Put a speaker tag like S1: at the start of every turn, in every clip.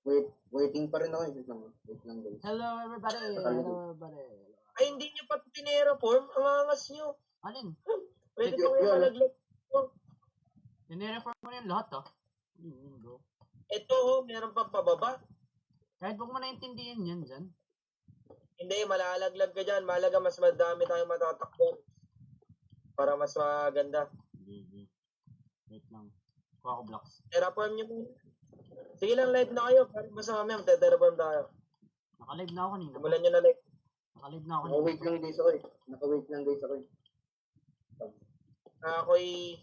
S1: Waiting pa rin ako. Wait lang guys.
S2: Hello everybody. Hello everybody.
S3: Ay, hindi nyo pa tineraform. Ang angas nyo.
S2: Alin?
S3: Pwede ko kayo malaglag.
S2: Tinereform mo na yung lahat bro.
S3: Ito, meron pa pababa.
S2: Kahit huwag mo naintindihan yan dyan.
S3: Hindi, malalaglag ka dyan. Malaga, mas madami tayong matatakbo. Para mas maganda.
S2: Hindi. Wait lang. Kuha ko blocks.
S3: Terraform nyo muna. Sige lang, live na kayo. Para mas mamaya, terraform tayo.
S2: Naka-live na ako kanina.
S3: Simulan nyo na live.
S2: Naka-live na ako kanina.
S1: Naka-wait lang guys ako eh. Naka-wait lang guys ako eh.
S3: Ako'y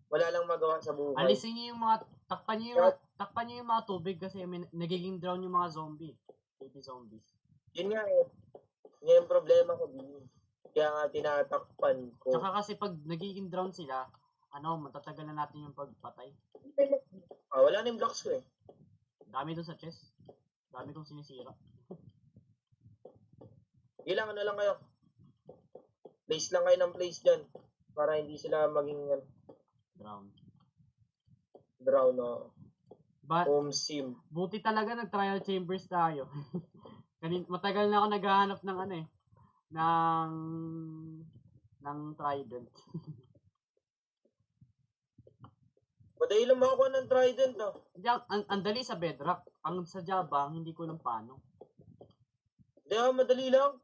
S3: wala lang magawa sa buhay.
S2: Alisin niyo yung mga, takpan niyo yung mga tubig kasi nagiging drown yung mga zombie. Baby zombies.
S3: Yun nga eh. Yan yung problema ko din. Kaya nga tinatakpan ko.
S2: Tsaka kasi pag nagiging drown sila, matatagal na natin yung pagpatay.
S3: Wala na yung blocks ko eh.
S2: Dami dun sa chest. Dami kong sinisira.
S3: Ilang ano lang kayo. Place lang kayo ng place dyan. Para hindi sila maging drown o home sim.
S2: Buti talaga nag-trial chambers tayo. Matagal na ako naghahanap ng ng trident.
S3: Madali lang makakuha ng trident
S2: Ang dali sa bedrock. Ang sa Java, hindi ko lang paano.
S3: Hindi madali lang.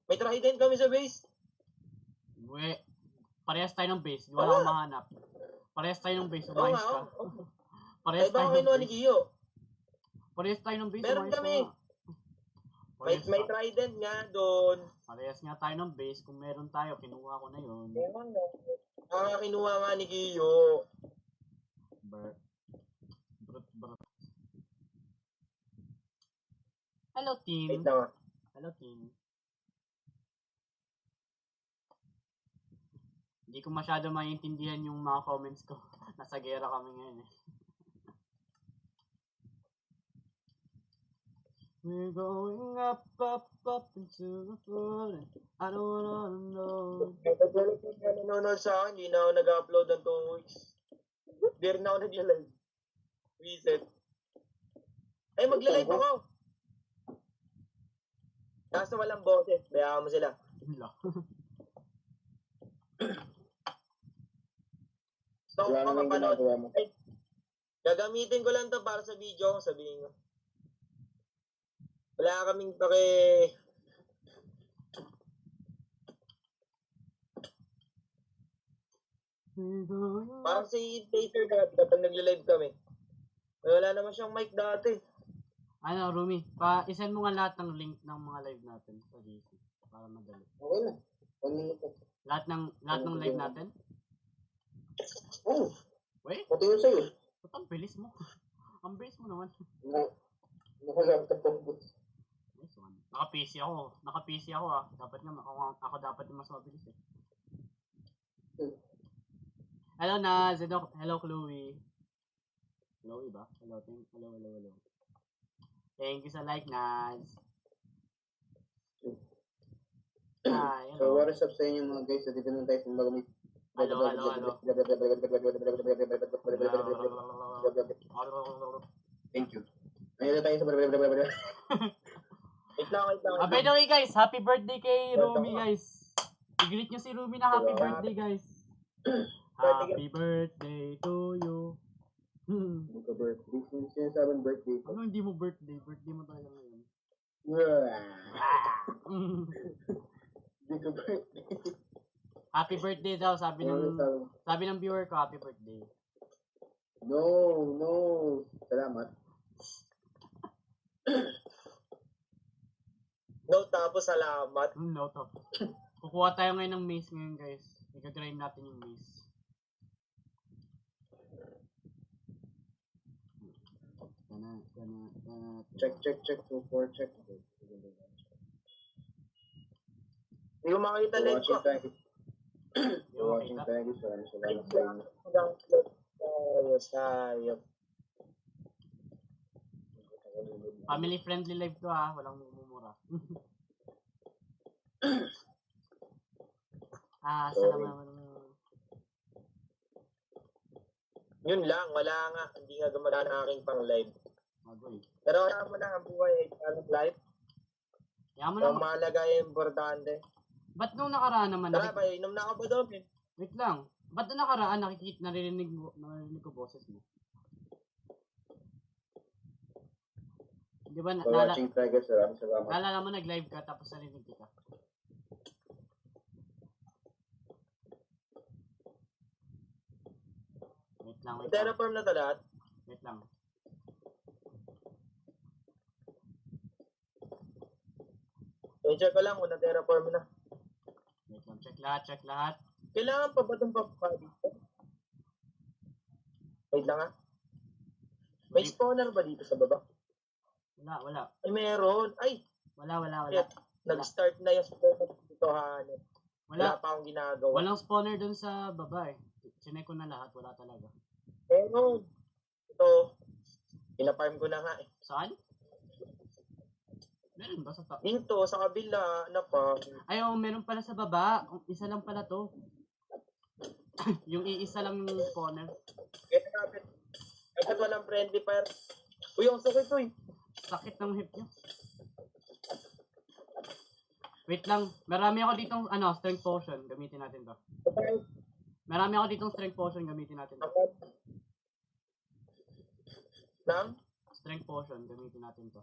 S3: May trident kami sa base.
S2: Parehas tayo ng base. Di wala akong mahanap. Parehas tayo ng base. Umayos ka. Parehas tayo ng base. Parehas tayo ng base.
S3: Meron kami. May trident nga doon.
S2: Parehas nga tayo ng base. Kung meron tayo, kinuha ko na yun.
S3: Kinuha nga ni Giyo.
S2: Brr. Hello team. Hello team. Hindi ko masyado maintindihan yung mga comments ko. Nasa gera kami ngayon eh. We're going up into the floor. I don't wanna know.
S3: Nanonood sa akin, hindi na ako nag-upload ng 2 weeks. Hindi rin ako nag-live. Reset. Ay, magla-live ako. Kaso walang boses. Bayaan mo sila.
S2: Wala.
S3: So, kung mapanood, gagamitin ko lang to para sa video, sabihin ko. Wala kaming parang si Tater dati kapag nagla-live kami. Wala naman siyang mic dati.
S2: Rumi, isend mo nga lahat ng link ng mga live natin sa GC para madali.
S1: Okay na. 1 minute.
S2: Lahat ng live natin? Wait.
S1: Pati yun sa'yo.
S2: Ba't ang bilis mo? Ang bilis mo naman.
S1: Naka-laptop ko.
S2: Nice one. Naka-PC ako Dapat nga, ako dapat yung mas mabilis eh. Hello Naz. Hello Chloe. Chloe ba? Hello. Thank you sa like, Naz. Hi, hello.
S1: So, what is up sa inyo mga guys? Dito naman tayo sa magamit.
S2: Hello.
S1: Thank you. Ayun tayo sa
S3: Wait lang.
S2: By the way guys, happy birthday kay Rumi guys. I-greet nyo si Rumi na happy birthday guys. Happy birthday to you.
S1: Birthday. Sinasabing birthday.
S2: Ano hindi mo birthday? Birthday mo talaga ngayon.
S1: Hindi ko birthday.
S2: Happy birthday daw, sabi ng viewer ko, happy birthday.
S1: No. Salamat.
S3: No, tapos salamat.
S2: No, top. Kukuha tayo ngayon ng maze ngayon guys. I-grind natin yung maze.
S1: Check. 2-4, check.
S3: Hindi ko makita live ko.
S1: Watching tayo guys. Salamat sa inyo.
S3: Sayop.
S2: Family friendly live to walang mumura. Salamat naman.
S3: Yun lang, wala nga. Hindi nga gumagana aking pang live.
S2: Boy.
S3: Pero kaya mo lang ang buhay ay parang life.
S2: Kaya mo
S3: Ang
S2: lang.
S3: mahalaga ay importante.
S2: Ba't nung nakaraan naman,
S3: Tara ba, inom na ako ba doon?
S2: wait lang. Ba't nung nakaraan narinig ko boses mo? Di ba,
S1: For watching, thank you, sir. Salamat.
S2: naalala mo nag-live ka tapos narinig kita? Wait lang.
S3: Terraform na to lahat.
S2: Wait lang.
S3: I-check ko lang kung na-terraform na.
S2: Wait lang. Check lahat.
S3: Kailangan pa ba itong papapali? Wait lang ha. May spawner ba dito sa baba?
S2: Wala.
S3: Ay, meron. Ay,
S2: Wala.
S3: nag-start na yung spawner dito ha. Wala
S2: Wala.
S3: pa akong ginagawa.
S2: Walang spawner dun sa baba eh. Chinek ko na lahat. Wala talaga.
S3: Meron. Ito, pinafarm ko na nga eh.
S2: Saan? Meron ba sa top?
S3: Dito, sa kabila, na pa.
S2: Ay, oh, meron pala sa baba. Isa lang pala to. Yung iisa lang yung spawner.
S3: Kaya natin. Agad walang friendly fire. Uy, ang sakit to eh.
S2: Sakit ng hip niya. Wait lang. Marami ako ditong strength potion. Gamitin natin to. Marami ako ditong strength potion. Gamitin natin to.
S3: Nang?
S2: Strength potion. Gamitin natin to.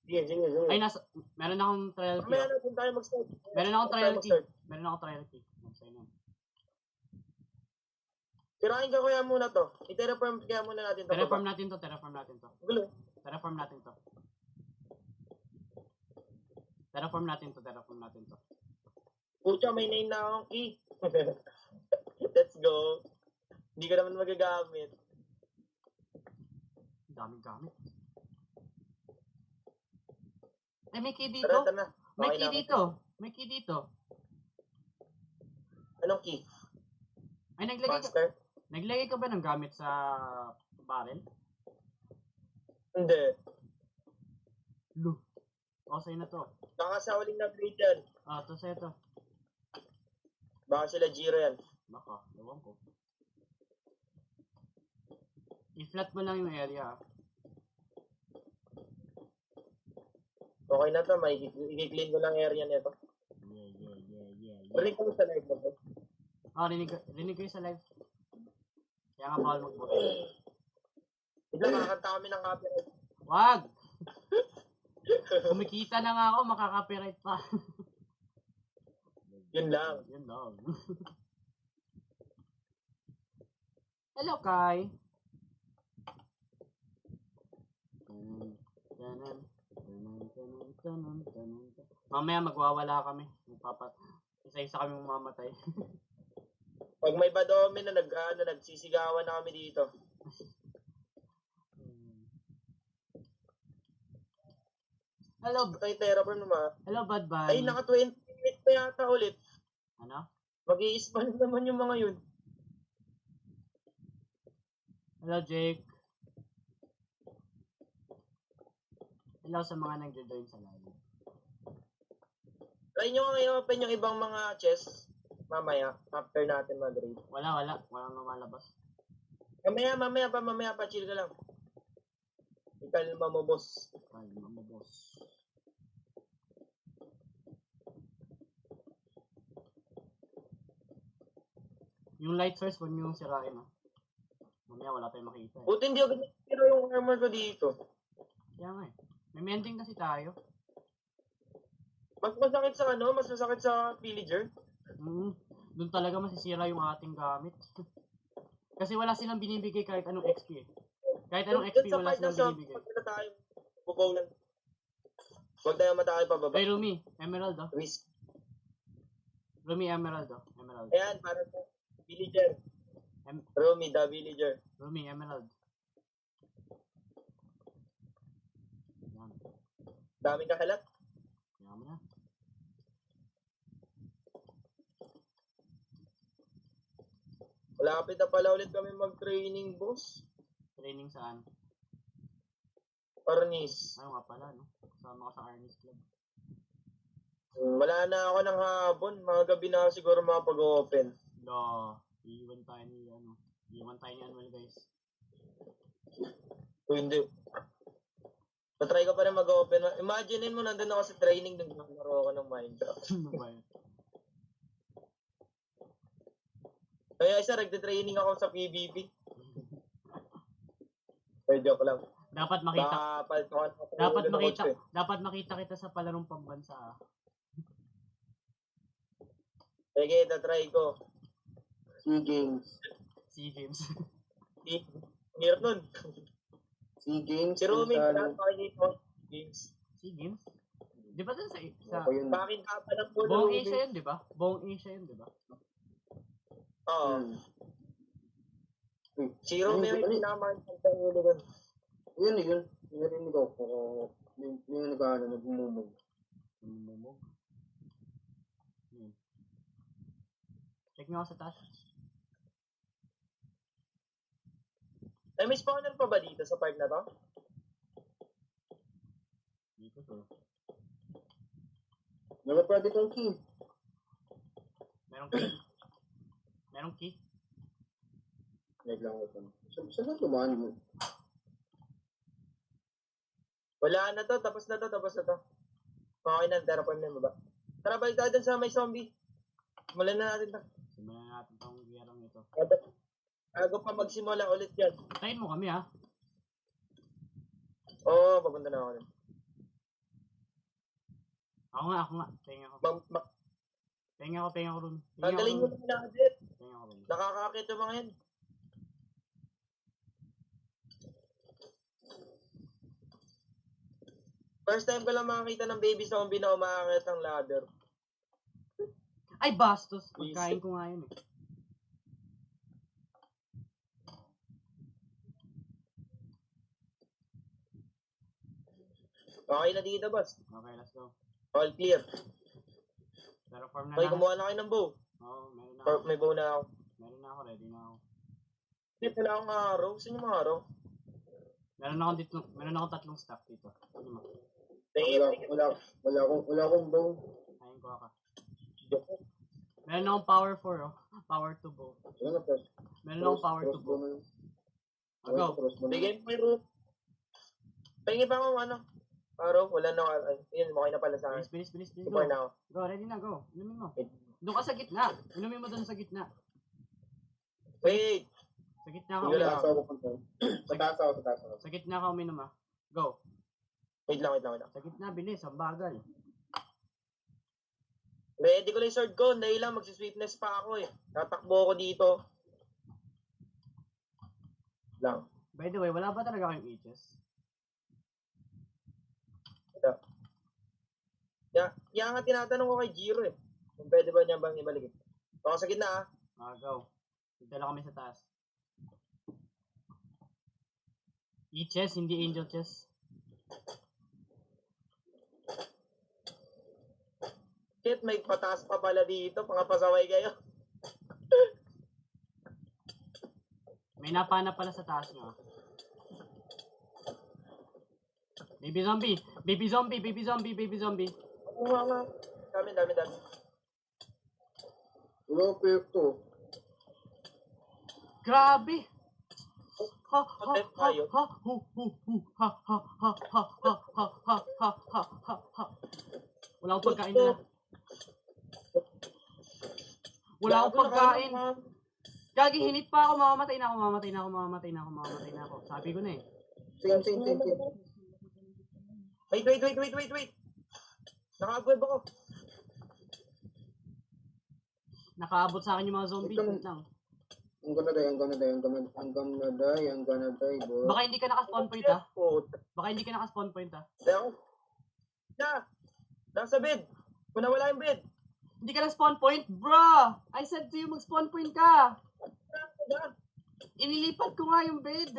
S3: Sige.
S2: Ay, meron akong trial key.
S3: Mamaya natin tayo mag-start.
S2: Meron akong trial key.
S3: Mag-start.
S2: Meron akong trial key. Sa'yo na.
S3: Tirahin ka kuya muna to. I-terraform kaya muna natin to.
S2: Terraform natin to. Terraform natin to.
S3: Gulo.
S2: Terraform natin to. Terraform natin to. Terraform natin to.
S3: Pucha, may 9 na akong key. Let's go. Hindi ko naman magagamit.
S2: Daming gamit. Ay, may key dito.
S3: Tara na.
S2: May
S3: Okay
S2: key
S3: na ako.
S2: dito. May key dito.
S3: Anong key?
S2: Ay,
S3: Master?
S2: naglagay ka ba ng gamit sa barrel?
S3: Hindi.
S2: Lu. O, sa'yo na to.
S3: Baka sa uling na-grade yan.
S2: Ah, to sa'yo to.
S3: Baka sila Giro yan.
S2: Baka, ewan ko. I-flat mo lang yung area.
S3: Okay na to. I-clean ko lang area nito.
S2: Yeah.
S3: Rinig ko sa live mo.
S2: Oh, rinig ko yung sa live. Kaya nga bawal mag-vote.
S3: Bigla kakanta kami ng copyright.
S2: Wag! Kumikita na nga ako, makaka-copyright pa.
S3: Yun lang.
S2: Yun lang. Hello, Kai. Mamaya magwawala kami. Isa-isa kami mamamatay.
S3: Pag may badome na nagsisigawan na kami dito.
S2: Hello,
S3: Kay Terraform naman.
S2: hello, Bad
S3: Ay,
S2: Bunny.
S3: naka 20 minutes pa yata ulit.
S2: Ano?
S3: Mag-i-spawn naman yung mga yun.
S2: Hello, Jake. Hello sa mga nag-join sa live.
S3: Try nyo nga i-open yung ibang mga chess. Mamaya, after natin mag-raid.
S2: Walang lumalabas.
S3: Mamaya pa, chill ka lang. Ikalma mo, boss.
S2: Ay, mama boss. Yung light source, huwag nyo yung sirain, ah. Mamaya wala tayong makita, eh.
S3: Buti hindi agad pero yung armor ko dito.
S2: Kaya nga, eh. May mending kasi tayo.
S3: Mas masakit sa mas masakit sa villager.
S2: Doon talaga masisira yung ating gamit. Kasi wala silang binibigay kahit anong XP, eh. Kahit anong XP, wala silang binibigay.
S3: Pag na tayo, bubaw lang. Huwag tayo matake pa baba.
S2: Ay, Rumi, Emerald, oh.
S3: Risk.
S2: Rumi, Emerald, oh. Emerald.
S3: Ayan, para sa villager. Romy, the villager.
S2: Rumi, Emerald. Yan.
S3: Daming kahalat.
S2: Kaya mo na.
S3: Malapit na pala ulit kami mag-training, boss.
S2: Training saan?
S3: Arnis.
S2: Ayaw nga pala, no? Kasama ka sa Arnis Club.
S3: Wala na ako ng hapon. Mga gabi na ako siguro makapag-open.
S2: Iiwan tayo ni Annual, guys.
S3: O hindi. Patry ka pa rin mag-open. Imaginein mo, nandun ako sa training nung naglaro ako ng Minecraft.
S2: Ano ba yun?
S3: Kaya isa, nagtitraining ako sa PvP. Ay, joke lang.
S2: Dapat makita.
S3: Baka palit ako ng
S2: Dapat
S3: ulo ng
S2: makita.
S3: coach eh.
S2: Dapat makita kita sa palarong pambansa.
S3: Sige, tatry ko.
S1: SEA Games.
S2: SEA Games.
S3: Hirap nun.
S1: SEA Games.
S3: Si Rumi,
S1: kung
S3: lahat
S1: saan-
S3: makikita ko. Games.
S2: SEA Games? Di ba dun sa
S1: Ako yun.
S3: Bakit ka pa ng puno,
S2: buong
S3: Rumi?
S2: Asia yun, di ba? Buong Asia yun, di ba?
S3: Oo.
S1: Hmm. Uy,
S3: Si Rumi
S1: ano
S3: yung
S1: yun?
S3: pinakamakita ng ulo dun.
S1: Yun. Narinig ako. Yung nagmumog.
S2: Mumog. Yun. Check nyo ako sa taas.
S3: Ay, may spawner pa ba dito sa part na to?
S2: Dito to.
S1: Wala pwede kong key.
S2: Merong key. Merong key.
S1: Wait lang ako. Saan na tumaan mo?
S3: Wala na to, tapos na to. Okay na, terraform na yung baba. Tara, balik tayo dun sa may zombie. Simulan na natin to.
S2: Simulan natin tong giyarang ito.
S3: Bago pa magsimula ulit yan.
S2: Tayin mo kami ha.
S3: Oo, papunta na ako dun.
S2: Ako nga. Tingin ako. Tingin ako ron.
S3: Tanggalin mo na natin.
S2: Tingin ako ron.
S3: Nakakakit yung mga yan. First time ko lang makakita ng baby zombie na umaakit ng ladder.
S2: Ay, bastos. Pagkain ko nga yun eh.
S3: Okay na dito, boss.
S2: Okay, let's go.
S3: All clear.
S2: Terraform na
S3: Okay,
S2: lahat.
S3: kumuha na kayo ng bow.
S2: Oo, meron na
S3: Or
S2: ako.
S3: may bow na ako.
S2: Meron na ako, ready na ako.
S3: Hindi, wala akong araw. Gusto niyo mga araw?
S2: Meron akong tatlong stack dito. Ano mo?
S1: Wala akong bow.
S2: Ayun ko ka. Meron akong power 4 oh. Power 2 bow.
S1: Wala na first.
S2: Meron akong power 2 bow. Go.
S3: Bigay mo yung root. Pahingi pa akong ano. Araw, wala na ako. Yun, okay na pala sa akin.
S2: Bilis, go.
S3: Super na ako.
S2: Go, ready na, go. Inumin mo. Doon ka sa gitna. Inumin mo doon sa gitna.
S3: Wait!
S2: Sa gitna ka
S3: Wala.
S2: uminom.
S1: Sa taas ako.
S2: Sa gitna ka uminom ah. Go.
S3: Wait lang.
S2: Sa gitna, bilis. Ang bagal.
S3: Ready ko lang yung sword ko. Dahil lang, magsisweetness pa ako eh. Tatakbo ako dito. Lang.
S2: By the way, wala ba talaga kayong ages?
S3: Kaya nga tinatanong ko kay Jiro eh. Kung pwede ba niya bang ibalik eh. Ako sa gitna ah.
S2: Go. Dala kami sa taas. E-chess, hindi angel chess.
S3: Shit, may pataas pa pala dito. Pangapasaway kayo.
S2: May napana pala sa taas nyo. Baby zombie.
S3: Kuha nga. Dami.
S1: Wala akong pekto.
S2: Grabe! Wala akong pagkain na. Wala akong pagkain. Gagi, hinit pa ako. Mamamatay na ako. Sabi ko na eh.
S1: Same.
S3: Wait. Naka-web ako.
S2: Nakaabot sa akin yung mga zombie. Wait lang.
S1: I'm gonna die, bro.
S2: Baka hindi ka naka-spawn point ah. Baka hindi ka naka-spawn point ah.
S3: Nasa bed. Kung nawala yung bed.
S2: Hindi ka na-spawn point? Bro! I said to you mag-spawn point ka. Inilipat ko nga yung bed.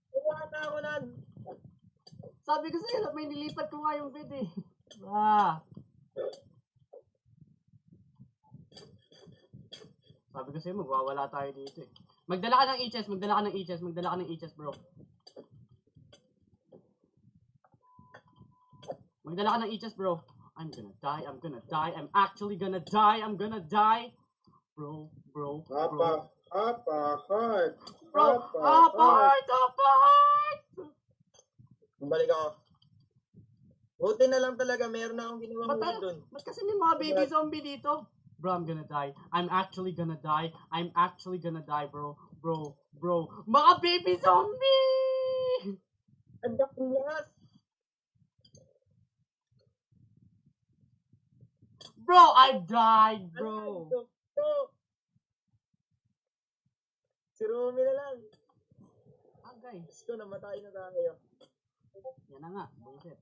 S3: Kuha na ako na.
S2: Sabi ko sa'yo, may nilipat ko nga yung bed eh. Sabi ko sa'yo, magwawala tayo dito eh. Magdala ka ng e-chest, bro. Magdala ka ng e-chest, bro. I'm actually gonna die. Bro.
S1: Heart.
S2: Bro, apart!
S3: Balik ako. Buti na lang talaga, meron na akong ginawang
S2: Ba't,
S3: huli dun.
S2: ba't kasi may mga baby zombie dito? Bro, I'm gonna die. I'm actually gonna die, bro. Mga baby zombie!
S3: Ang dakulas!
S2: Bro, I died, bro.
S3: Si Rumi na lang.
S2: Okay.
S3: Gusto, namatay na tayo.
S2: Yan na nga, bullshit.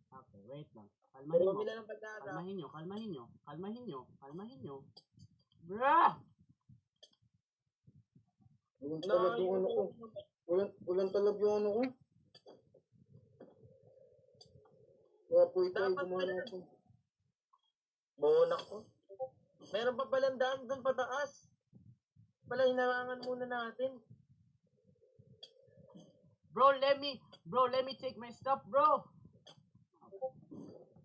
S2: Okay, wait lang.
S3: Si
S2: Kalmahin mo.
S3: Rumi na lang pagkata.
S2: Kalmahin nyo. Bruh!
S1: Ulan talab yung ano ko. Ulan talab yung ano ko. Kaya po ito ay
S3: Dapat
S1: gumana
S3: pala.
S1: ko.
S3: Bonak ko. Meron pa palang daan doon pataas. Pala hinarangan muna natin.
S2: Bro, let me take my stuff, bro.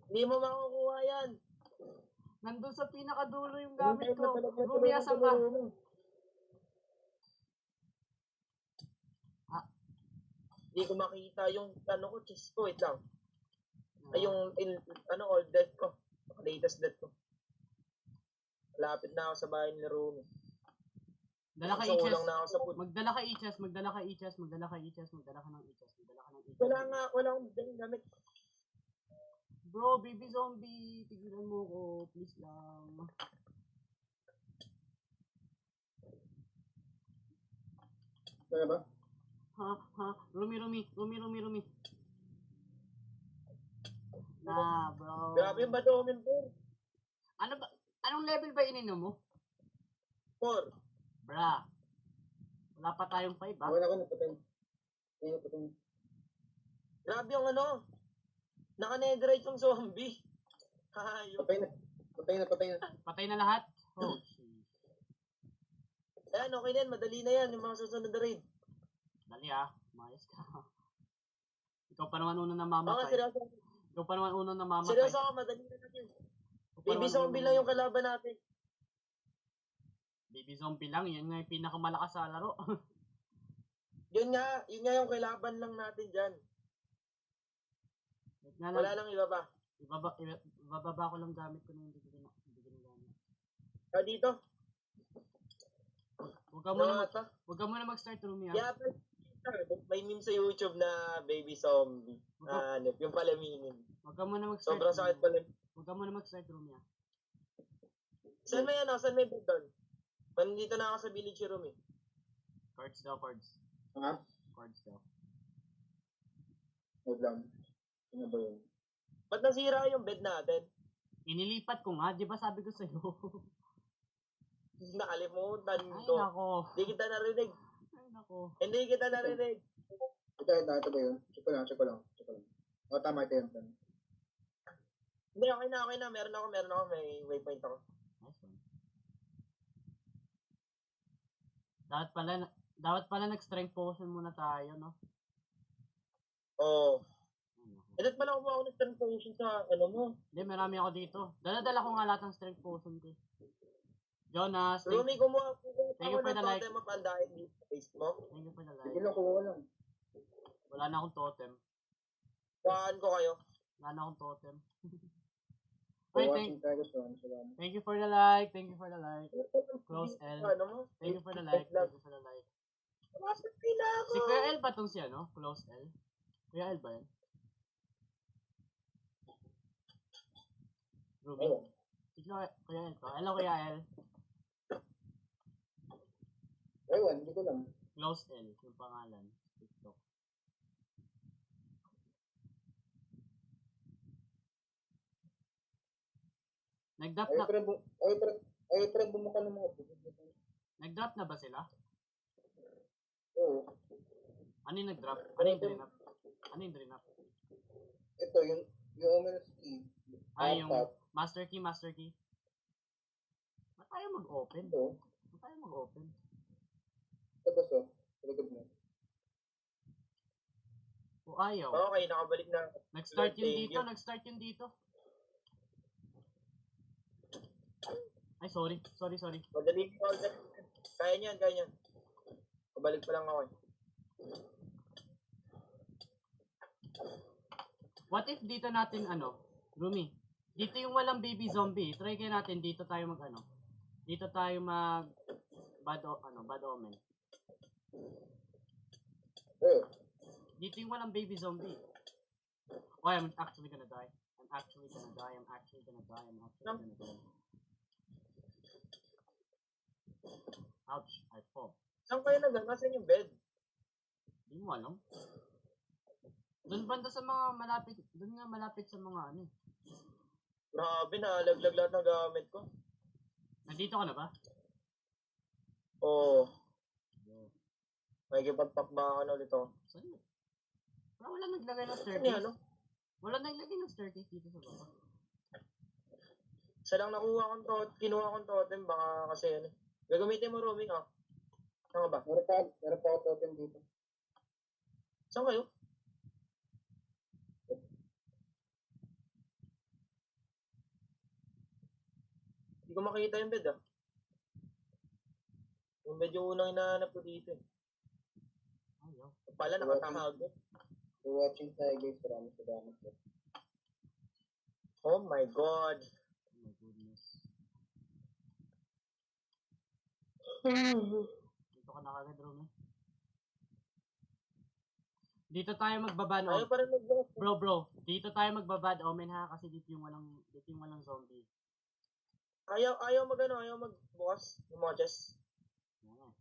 S3: Hindi mo makukuha yan.
S2: Nandun sa pinakadulo yung gamit ko. Rumi, asan ka?
S3: Hindi ko makita yung ano ko, chest ko. Wait lang. Ay, yung old death ko. Latest death ko. Lapit na ako sa bahay ni Rumi.
S2: Dala ka
S3: So,
S2: i-chest.
S3: kulang na ako sa food.
S2: Magdala ka ng i-chest.
S3: Wala akong dalang gamit.
S2: Bro, baby zombie, tigilan mo ko, please lang.
S1: Kaya ba?
S2: Rumi. Nah, bro.
S3: Grabe yung badomin po.
S2: Anong level ba ininom mo?
S3: 4.
S2: Bra. Wala pa tayong 5, ha?
S1: Wala ko napatay. Napatay.
S3: Grabe yung ano. Naka-netherite yung zombie. Hayop.
S1: Patay na.
S2: Patay na lahat? Oh, shit.
S3: Ayan, okay na yan. Madali na yan. Yung mga susunod na raid.
S2: Dali, ha? Mayos ka. Ikaw pa naman unang
S3: Oo,
S2: namamatay.
S3: seryoso. Seryoso ako, madali na natin. Baby zombie lang yung kalaban natin.
S2: Baby zombie lang, yun nga yung pinakamalakas sa laro.
S3: Yun nga yung kalaban lang natin dyan.
S2: Wait nga
S3: Wala
S2: lang,
S3: lang iba pa.
S2: ibababa ko lang gamit ko na hindi ginagamit.
S3: Dito.
S2: Huwag ka muna mag-start, Rumi, ha?
S3: Yeah, may meme sa YouTube na baby zombie. Yung palaminin.
S2: Huwag ka muna mag-start.
S3: Sobrang sakit pala.
S2: Huwag ka muna mag-start, Rumi, ha?
S3: Saan may bed doon? Nandito na ako sa village room eh.
S2: Cards daw.
S1: Ha?
S2: Cards daw.
S1: Wait lang. Ano ba yun?
S3: Ba't nasira yung bed natin?
S2: Inilipat ko nga, di ba sabi ko sa'yo?
S3: Nakalimutan
S2: Ay,
S3: ko.
S2: nako.
S3: Hindi kita narinig. Hindi
S1: Ito ba yun? Check ko lang. O, tama ito yun.
S3: Hindi, okay na. Meron ako. May waypoint ako.
S2: Nice one. Dapat pala nag-strength potion muna tayo, no?
S3: Oo.
S2: Ay, nako.
S3: Edit pala kumuha ako ng strength potion sa mo.
S2: Hindi, marami ako dito. Dala-dala ko nga lahat ng strength potion ko. Jonas,
S3: Rumi, kumuha
S2: thank
S3: ako
S2: you for
S3: ng
S2: the like.
S3: totem of andahin dito sa face mo.
S2: Thank you for the
S1: Sige
S2: like.
S1: lang, kuha lang.
S2: Wala na akong totem.
S3: Kuhaan ko kayo.
S2: Wala na akong totem. Wait,
S1: Watching tayo sa salamat.
S2: thank you for the like. Close L.
S3: Ano mo?
S2: Thank you for the like.
S3: Pumasok nila ako.
S2: Si Kuya L ba itong siya, no? Close L. Kuya L ba yan? Ruby?
S1: Oo.
S2: Sige, Kuya L to. Hello, Kuya L.
S1: Ewan, hindi ko lang.
S2: Close L, yung pangalan. TikTok. Nag-drop na,
S1: Ay, bumukha ng mga bukid.
S2: nag-drop na ba sila?
S1: Oo.
S2: Ano yung nag-drop? Ano yung drain up?
S1: Ito, yung ominous key.
S2: Ay, yung master key. Ba't tayo mag-open?
S1: Ito. Tapos sa likod mo.
S2: O ayaw.
S3: Okay, nakabalik na.
S2: Nag-start
S3: Thank
S2: yun dito. Ay, sorry.
S3: Madali ko agad. Kaya niyan, kaya niyan. Pabalik pa lang ako eh.
S2: What if dito natin Rumi, dito yung walang baby zombie. Try kaya natin dito tayo Dito tayo mag bad omen.
S1: Eh,
S2: Dito yung walang baby zombie. Oh, I'm actually gonna die. I'm actually gonna die. I'm actually gonna die. I'm actually gonna die. Ouch, I fall.
S3: Saan kayo Nasaan yung bed?
S2: Hindi mo alam. Doon banda sa mga malapit, doon nga malapit sa mga
S3: Grabe, nalaglag lahat ng gamit ko.
S2: Nandito ka na ba?
S3: Oo. May kipagpakbakan ulit ako.
S2: Saan yun? Wala naglagay ng
S3: Ano
S2: staircase.
S3: yan, no?
S2: Wala naglagay ng staircase dito sa baba.
S3: Isa lang kinuha kong totem, baka kasi ano. Gagamitin mo roaming ah. Saan ka ba?
S1: meron pa ako totem dito.
S3: Saan kayo? Hindi ko makita yung bed ah. Yung bed yung unang hinahanap ko dito eh.
S2: Ayaw.
S3: Pala nakatahago.
S1: So watching tayo guys, salamat.
S3: Oh my god.
S2: Oh my goodness. Dito ka na kagad, Rumi. Dito tayo magbabad
S3: Ayaw pa rin mag-boss.
S2: Bro, dito tayo magbabad omen ha kasi dito yung walang zombie.
S3: Ayaw magbukas ng mga chest.
S2: Ano?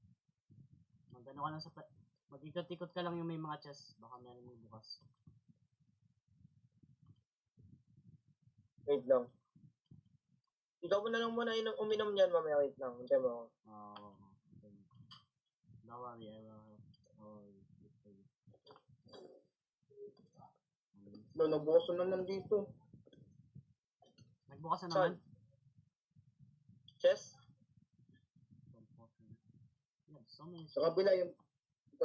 S2: Magano ka lang mag-ikot-ikot ka lang yung may mga chest, baka meron yung bukas.
S3: Wait lang. Ikaw mo na lang muna uminom niyan mamaya. Wait lang. Hintay mo ako.
S2: Okay. Don't worry, I will help.
S1: No, nabukas na naman dito.
S2: Nagbukas na
S3: Saan?
S2: naman.
S3: Chest?
S2: Yeah, so many.
S1: Sa kabila yung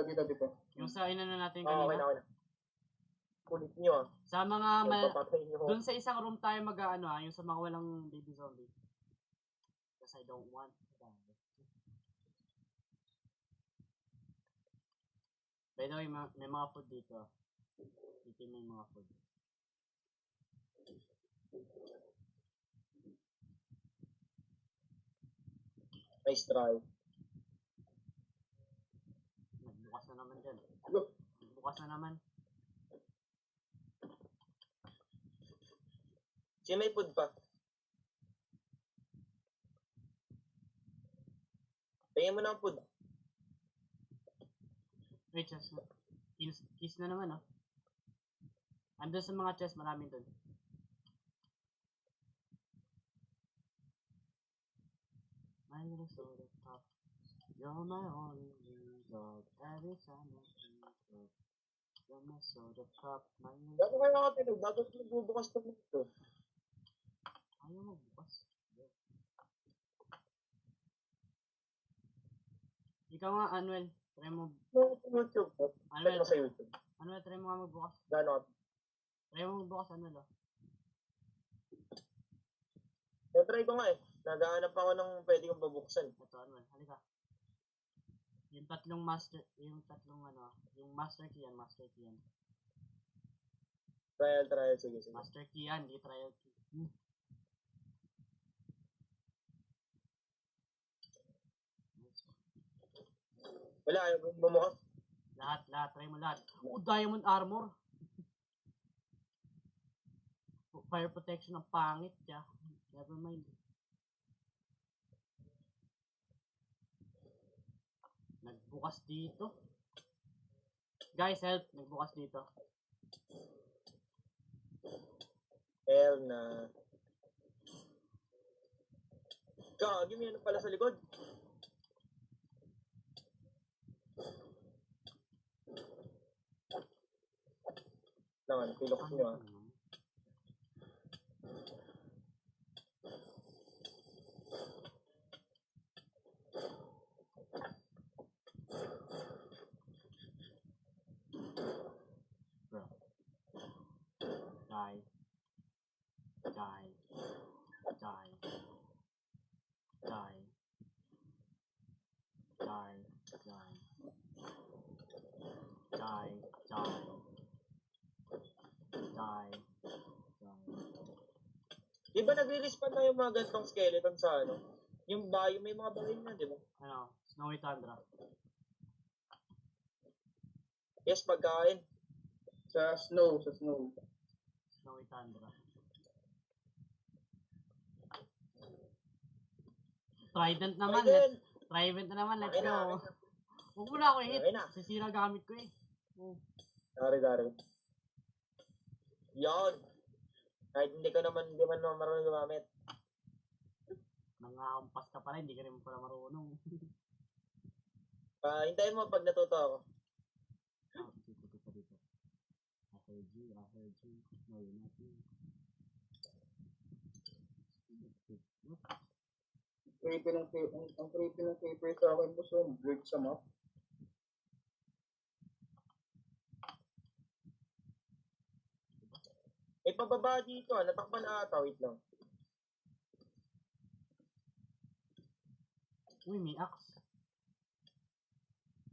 S1: dito.
S2: Yung sa na natin
S3: Oo, okay
S2: kanina.
S3: na. Kulit nyo ah.
S2: Sa mga
S3: Papatay nyo.
S2: doon sa isang room tayo yung sa mga walang baby zombie. Because I don't want to die. By the way, may mga food dito. Dito may mga food.
S3: Nice try.
S2: Nagbukas na naman dyan.
S1: Look,
S2: Nagbukas na naman.
S3: Siya may food pa. Tingin mo ng food.
S2: Wait, chest na. Kiss na naman, oh. Andun sa mga chest, maraming dun. My little soda pop, you're my only dog. Every time I think of you're my soda pop, my little
S3: Dapat kayo nakatinog. Dapat magbubukas na ito.
S2: Ayaw magbukas. Ikaw nga, Anuel. Try mo.
S3: YouTube.
S2: Anuel,
S3: Check mo sa YouTube.
S2: Anuel, try mo nga magbukas.
S3: Gano'n.
S2: Try mo magbukas, Anuel, oh.
S3: Try ko nga eh. Naghahanap ako ng pwede kong babuksan.
S2: Ito, Anuel, halika. Yung tatlong master key yan,
S3: Trial. Sige.
S2: Master key yan, di trial key.
S3: Wala, ayaw kong bumukas.
S2: Lahat, try mo lahat. Oh, diamond armor. Fire protection ang pangit, ya. Never mind. Nagbukas dito. Guys, help. Nagbukas dito.
S3: Hell na. Gagi, may ano pala sa likod. Naman, pilok nyo ah.
S2: Bro. Die.
S3: Di ba nagre-respawn na yung mga gantong skeleton sa ano? Yung bayo, may mga bayo na, di ba?
S2: Ano, Snowy Tundra.
S3: Yes, pagkain.
S1: Sa snow.
S2: Snowy Tundra. Trident naman,
S3: Ayun.
S2: Trident na naman, let's
S3: Okay na,
S2: go.
S3: okay na.
S2: Huwag mo na ako i-hit.
S3: Okay na.
S2: Sisira gamit ko eh. Oh.
S3: Dari. Yan. Kahit hindi man marunong gumamit.
S2: Nangahampas ka pala, hindi ka rin pala marunong.
S3: Hintayin mo pag natuto ako.
S2: Ah, dito pa dito. I heard you. No, you're not you.
S1: Ang creepy ng paper sa akin po so break sa map.
S3: May pababa dito, natakpan na ata. Wait lang.
S2: Uy, may axe.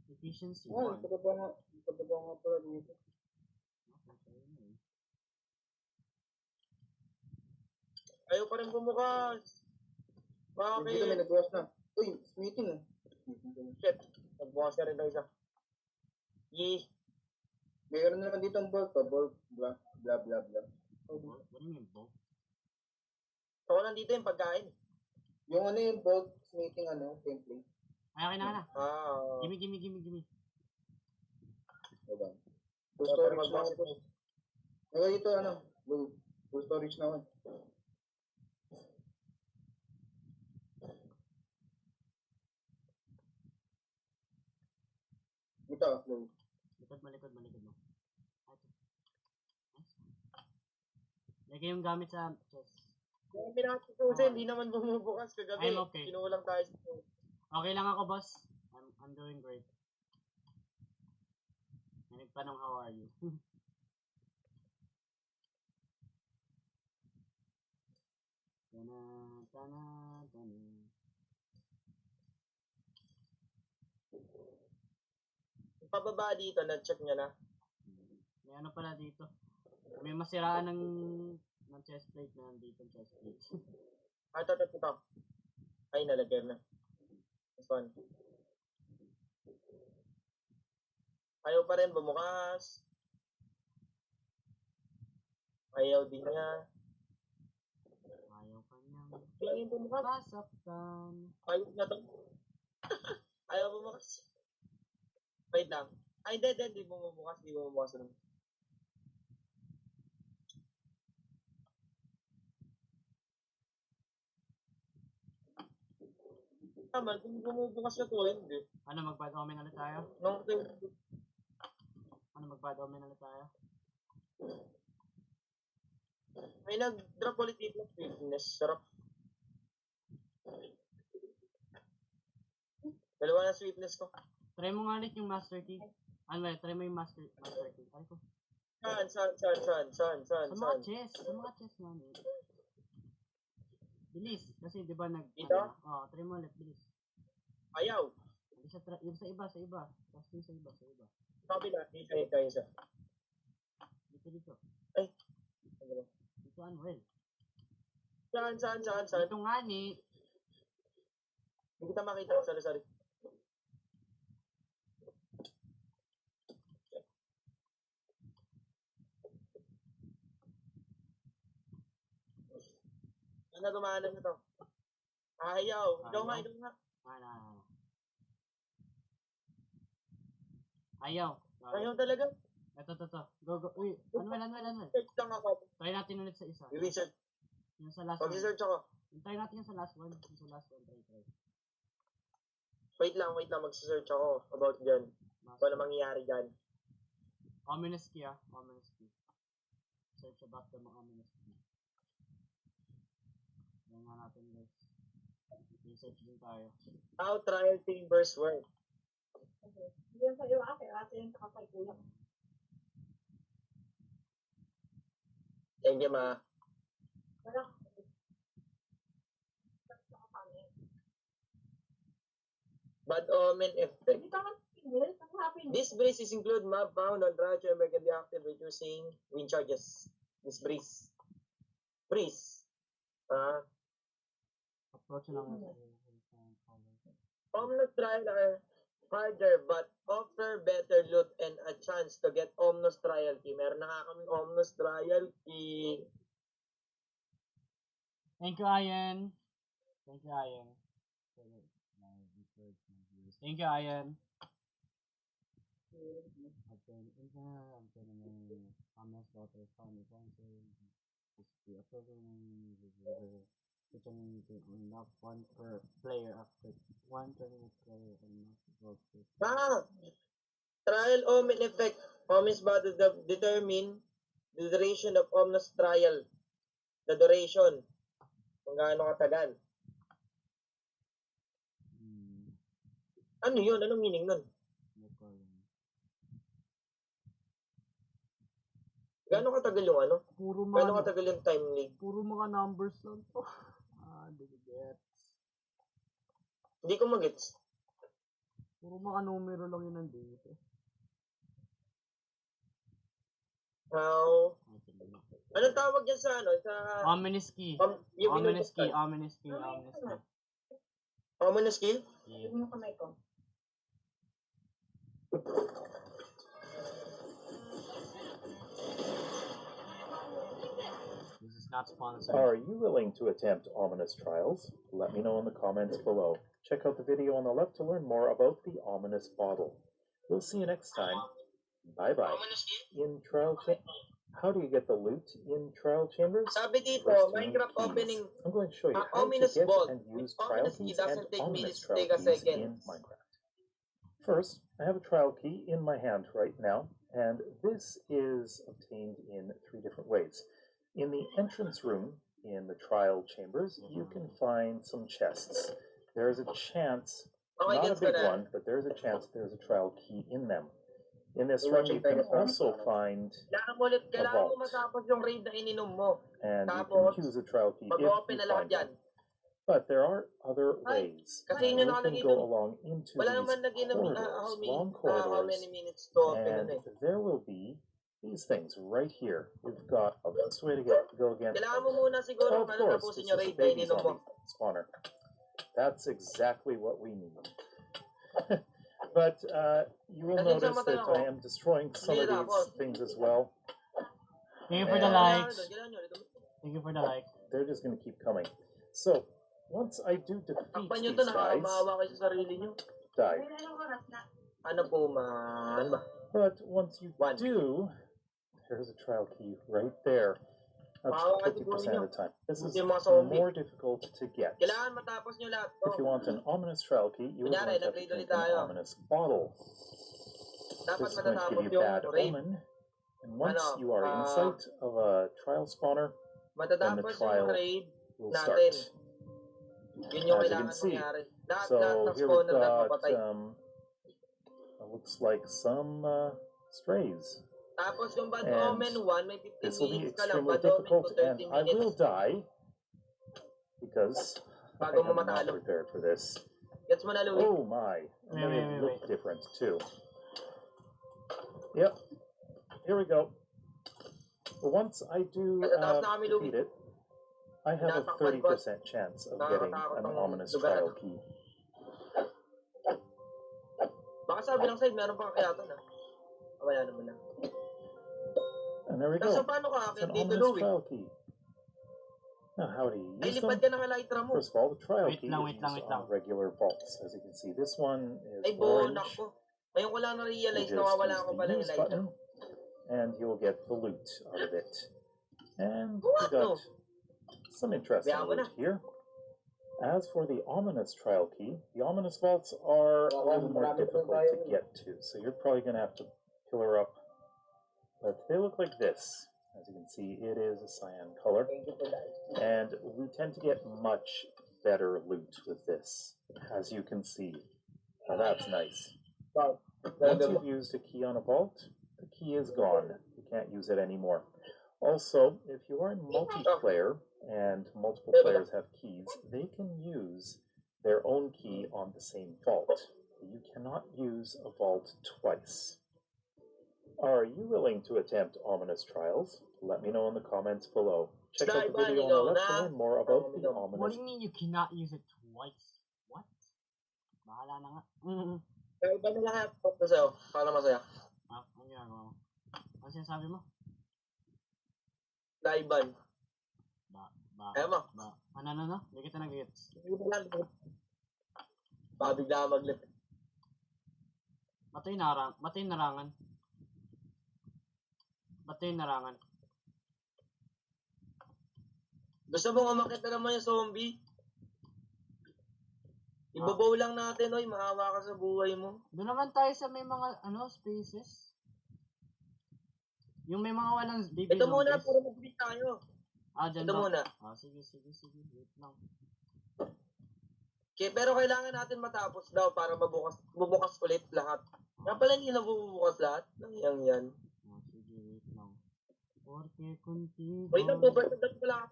S2: Efficiency
S1: Oh,
S2: 1.
S1: pagkaba nga pala dito.
S3: Ayaw pa rin bumukas.
S1: Dito may
S3: Bakit?
S1: nagbukas na. Uy, smithing eh.
S3: Shit. Nagbukas na rin tayo isa. Yee.
S1: Mayroon na naman dito ang bolt, blah.
S2: What do you mean, Bo?
S3: So, nandito yung pagkain.
S1: Yung ano yung bolt smithing template.
S2: Ay, okay na.
S3: Ah.
S2: Gimme.
S1: Diba? Full storage na ako.
S3: Magbukas
S1: Ngayon dito full storage na ako. Ito, Blue.
S2: Malikod mo. Ito. Nice. Lagay yung gamit sa chest.
S3: Kung pinakasusin, hindi naman bumubukas kagabi.
S2: I'm okay.
S3: Kinulang tayo sa
S2: Okay lang ako, boss. I'm doing great. May nagtanong, how are you? Tana.
S3: Yung pababa dito, na-check niya na.
S2: May ano pala dito. May masiraan ng chest plate na nandito yung chest plate.
S3: Ito. Ay, nalagyan na. This one. Ayaw pa rin bumukas. Ayaw din niya.
S2: Ayaw ka niyang
S3: Ayaw bumukas.
S2: pasaktan.
S3: Ayaw na to. Ayaw bumukas. Wait lang. Ay, hindi bumubukas. Hindi bumubukas naman. Tama, kung bumubukas na to, hindi.
S2: Ano, mag-bad omen ulit tayo?
S3: May nag-drop ulit dito ng sweetness. Sarap. Dalawa na sweetness ko.
S2: Try mo nga ulit yung master key. Ano, try mo yung master key. Ay ko.
S3: Saan?
S2: Sa mga chest man eh. Bilis. Kasi di ba
S3: Dito?
S2: try mo ulit, bilis.
S3: Ayaw.
S2: Yung sa iba. Tapos yung sa iba.
S3: Sabi na, dito isa.
S2: Dito.
S3: Ay.
S2: Dito, Anuel.
S3: Saan?
S2: Dito nga ni.
S3: Hindi kita makita. Sorry. Ano gumana na to? Ayaw. Ikaw nga.
S2: Ayaw.
S3: Ayaw talaga.
S2: Ito. Go. Uy, Anuel.
S3: Search lang ako.
S2: Try natin ulit sa isa.
S3: I-research.
S2: Yung sa last one.
S3: Pag-research ako.
S2: Try natin yung sa last one. Try.
S3: Wait lang. Mag-search ako about dyan. Kung ano mangyayari dyan.
S2: Ominous key. Search about the ominous key. Yan nga natin guys. Research din tayo.
S3: How trial timbers work.
S4: Yung sa iyo ate yung kakapay kulang.
S3: Thank you, ma.
S4: Wala.
S3: Bad omen effect.
S4: Hindi ka man tingil, ang happy.
S3: This breeze is include map found on dry chamber can be active reducing wind charges. This breeze. Ah,
S2: Approach lang natin.
S3: Omnus Trial are harder but offer better loot and a chance to get Omnus Trial Key. Meron na nga kaming Omnus Trial Key.
S2: Thank you, Ian. Thank you, Ian. Thank you, Ian. Enough one per player after one tournament player enough
S3: Ah! Trial Omen Effect. Omens body determine the duration of Omnus Trial. The duration. Kung gaano katagal. Ano yun? Anong meaning nun? Gaano katagal yung ano?
S2: Puro
S3: Gaano
S2: mga,
S3: katagal yung time limit?
S2: puro mga numbers lang to. Hindi ko gets.
S3: Hindi ko magets.
S2: Puro mga numero lang yun nandito.
S3: How? Anong tawag yan sa ano? Sa...
S2: Ominous key.
S3: yung
S2: Ominous key,
S3: binubuksan?
S2: ominous key, ominous key.
S3: Ominous skill?
S2: Yeah.
S4: Yung kamay ko.
S2: This is not sponsored.
S5: Are you willing to attempt ominous trials? Let me know in the comments below. Check out the video on the left to learn more about the ominous bottle. We'll see you next time. Bye bye.
S3: Ominous skill?
S5: In trial how do you get the loot in trial chambers?
S3: Sabi dito,
S5: First, you need
S3: Minecraft
S5: keys.
S3: opening.
S5: I'm going to show you how to
S3: Ominous
S5: get
S3: vault.
S5: and use
S3: Ominous
S5: trial
S3: key
S5: keys
S3: doesn't
S5: and
S3: take
S5: ominous
S3: minutes to
S5: trial
S3: take a
S5: keys
S3: second.
S5: in Minecraft. First, I have a trial key in my hand right now, and this is obtained in 3 different ways. In the entrance room in the trial chambers, you can find some chests. There's a chance,
S3: Okay,
S5: not a
S3: gets ko
S5: big
S3: na.
S5: one, but there's a chance there's a trial key in them. In this room, you can also find,
S3: Kailangan mo matapos yung raid na ininom mo.
S5: and you
S3: Tapos,
S5: can use a trial key if
S3: mag-open
S5: you
S3: na lahat
S5: find
S3: yan.
S5: one. But there are other ways.
S3: Kasi
S5: You
S3: yun yung
S5: can
S3: nakalagay
S5: go
S3: dun.
S5: along into
S3: Wala
S5: these
S3: naman nag-inom
S5: long
S3: how
S5: corridors,
S3: many minutes to open
S5: and
S3: ano eh.
S5: there will be these things right here. We've got a best way to go again.
S3: Kailangan mo muna siguro
S5: Of
S3: ano,
S5: course,
S3: tapusin
S5: this
S3: yung
S5: is a
S3: raid na
S5: baby
S3: ininom mo.
S5: zombie spawner. That's exactly what we need. But you will
S3: Nandun sa
S5: notice
S3: mata
S5: that
S3: ako.
S5: I am destroying some of these things as well.
S2: Thank you for the
S5: And-
S2: likes.
S3: Kailangan nyo,
S2: Thank you for the like.
S5: They're just going to keep coming. So once I do defeat
S3: takpan nyo
S5: these
S3: to,
S5: guys,
S3: nakakamawa kayo sa sarili nyo.
S5: die.
S4: May ilang oras na.
S3: Ano po man ba?
S5: But once you
S3: One.
S5: do, there's a trial key right there. That's
S3: Wow,
S5: 50% of the time. This is
S3: Buti yung mga zombie.
S5: more difficult to get.
S3: Kailangan matapos nyo lahat to.
S5: If you want an ominous trial key, you are
S3: Kunyari,
S5: going to have to
S3: nag-raid
S5: drink
S3: ulit
S5: an
S3: tayo.
S5: ominous bottle.
S3: Dapat
S5: This is going to
S3: matatapos
S5: give you
S3: yung
S5: bad
S3: raid.
S5: omen. And once
S3: Ano,
S5: you are in sight of a trial spawner,
S3: Matatapos yung
S5: trial
S3: raid
S5: will
S3: natin.
S5: start.
S3: Yun yung
S5: As you
S3: kailangan
S5: can see.
S3: mangyari. Lahat
S5: So
S3: ng
S5: here we've
S3: spawner lahat
S5: got,
S3: mapatay.
S5: it looks like some strays.
S3: Tapos yung Bad
S5: and
S3: Omen 1, may 15
S5: This will be
S3: minutes ka lang.
S5: extremely
S3: Bad Omen
S5: difficult,
S3: 2,
S5: and
S3: 30
S5: I will
S3: minutes.
S5: die because I
S3: Bago mo
S5: am not
S3: matalo.
S5: prepared for this.
S3: Gets mo na, Louie?
S5: Oh my! And they
S2: Wait.
S5: look different too. Yep. Here we go. But once I do
S3: Natataas na kami, Louie.
S5: defeat it, I have a
S3: Tinatakpan ko.
S5: 30% chance of getting
S3: Nakakatakot
S5: an
S3: ang
S5: ominous
S3: lugar,
S5: trial
S3: ano?
S5: key.
S3: Baka sabi ng side, meron pang kakayatan na. Wala naman na.
S5: And there we
S3: Tapos
S5: go.
S3: paano ka
S5: It's
S3: akit
S5: an
S3: dito,
S5: ominous
S3: Louie?
S5: trial key. Now, how do you
S3: Ay,
S5: use
S3: lipad
S5: them?
S3: ka ng elytra mo.
S5: First of all, the trial
S2: Wait
S5: key
S2: lang,
S5: is
S2: wait lang,
S5: used
S2: wait lang.
S5: on regular vaults. As you can see, this one is
S3: Ay,
S5: orange.
S3: bonak ko. Ngayon ko lang
S5: You
S3: na-realize
S5: just
S3: na wawala
S5: use
S3: ko
S5: the
S3: pala yung
S5: use
S3: elytra.
S5: button, and you'll get the loot out of it. And we
S3: What?
S5: got some interesting
S3: Kaya mo na.
S5: loot here. As for the ominous trial key, the ominous vaults are a little more difficult to get to, so you're probably going to have to pillar up. But they look like this. As you can see, it is a cyan color,
S3: Thank you for that.
S5: and we tend to get much better loot with this, as you can see. Now that's nice.
S3: Wow.
S5: Once you've used a key on a vault, the key is gone. You can't use it anymore. Also, if you are in multiplayer and multiple players have keys, they can use their own key on the same vault. You cannot use a vault twice. Are you willing to attempt ominous trials? Let me know in the comments below. Check out the
S3: Sniper,
S5: video on the left to learn more about the
S3: Ilaw.
S2: What do
S5: ominous.
S2: you mean you cannot use it twice? What? Bahala na nga.
S3: Kaya iba na lahat. Ito sa'yo. Para masaya.
S2: Ah, ano ginagawa mo? Ano sinasabi mo?
S3: Laiban. Kaya mo.
S2: Ano? Hindi kita nag-gets.
S3: Baka bigla mag-lip.
S2: Bato yung narangan. Bato yung narangan.
S3: Gusto mong umakit na naman yung zombie? Ibabaw lang natin, oy. Maawa ka sa buhay mo.
S2: Doon naman tayo sa may mga, spaces. Yung may mga walang baby
S3: Ito muna,
S2: zombies.
S3: puro mag-beat tayo.
S2: Dyan
S3: Ito
S2: ba?
S3: muna.
S2: Sige. Wait lang.
S3: Okay, pero kailangan natin matapos daw para bubukas ulit lahat. Nga pala hindi na bubukas lahat. Nang yan.
S2: Sige, wait lang. Porque contigo.
S3: Wait lang, pubertad ko lang.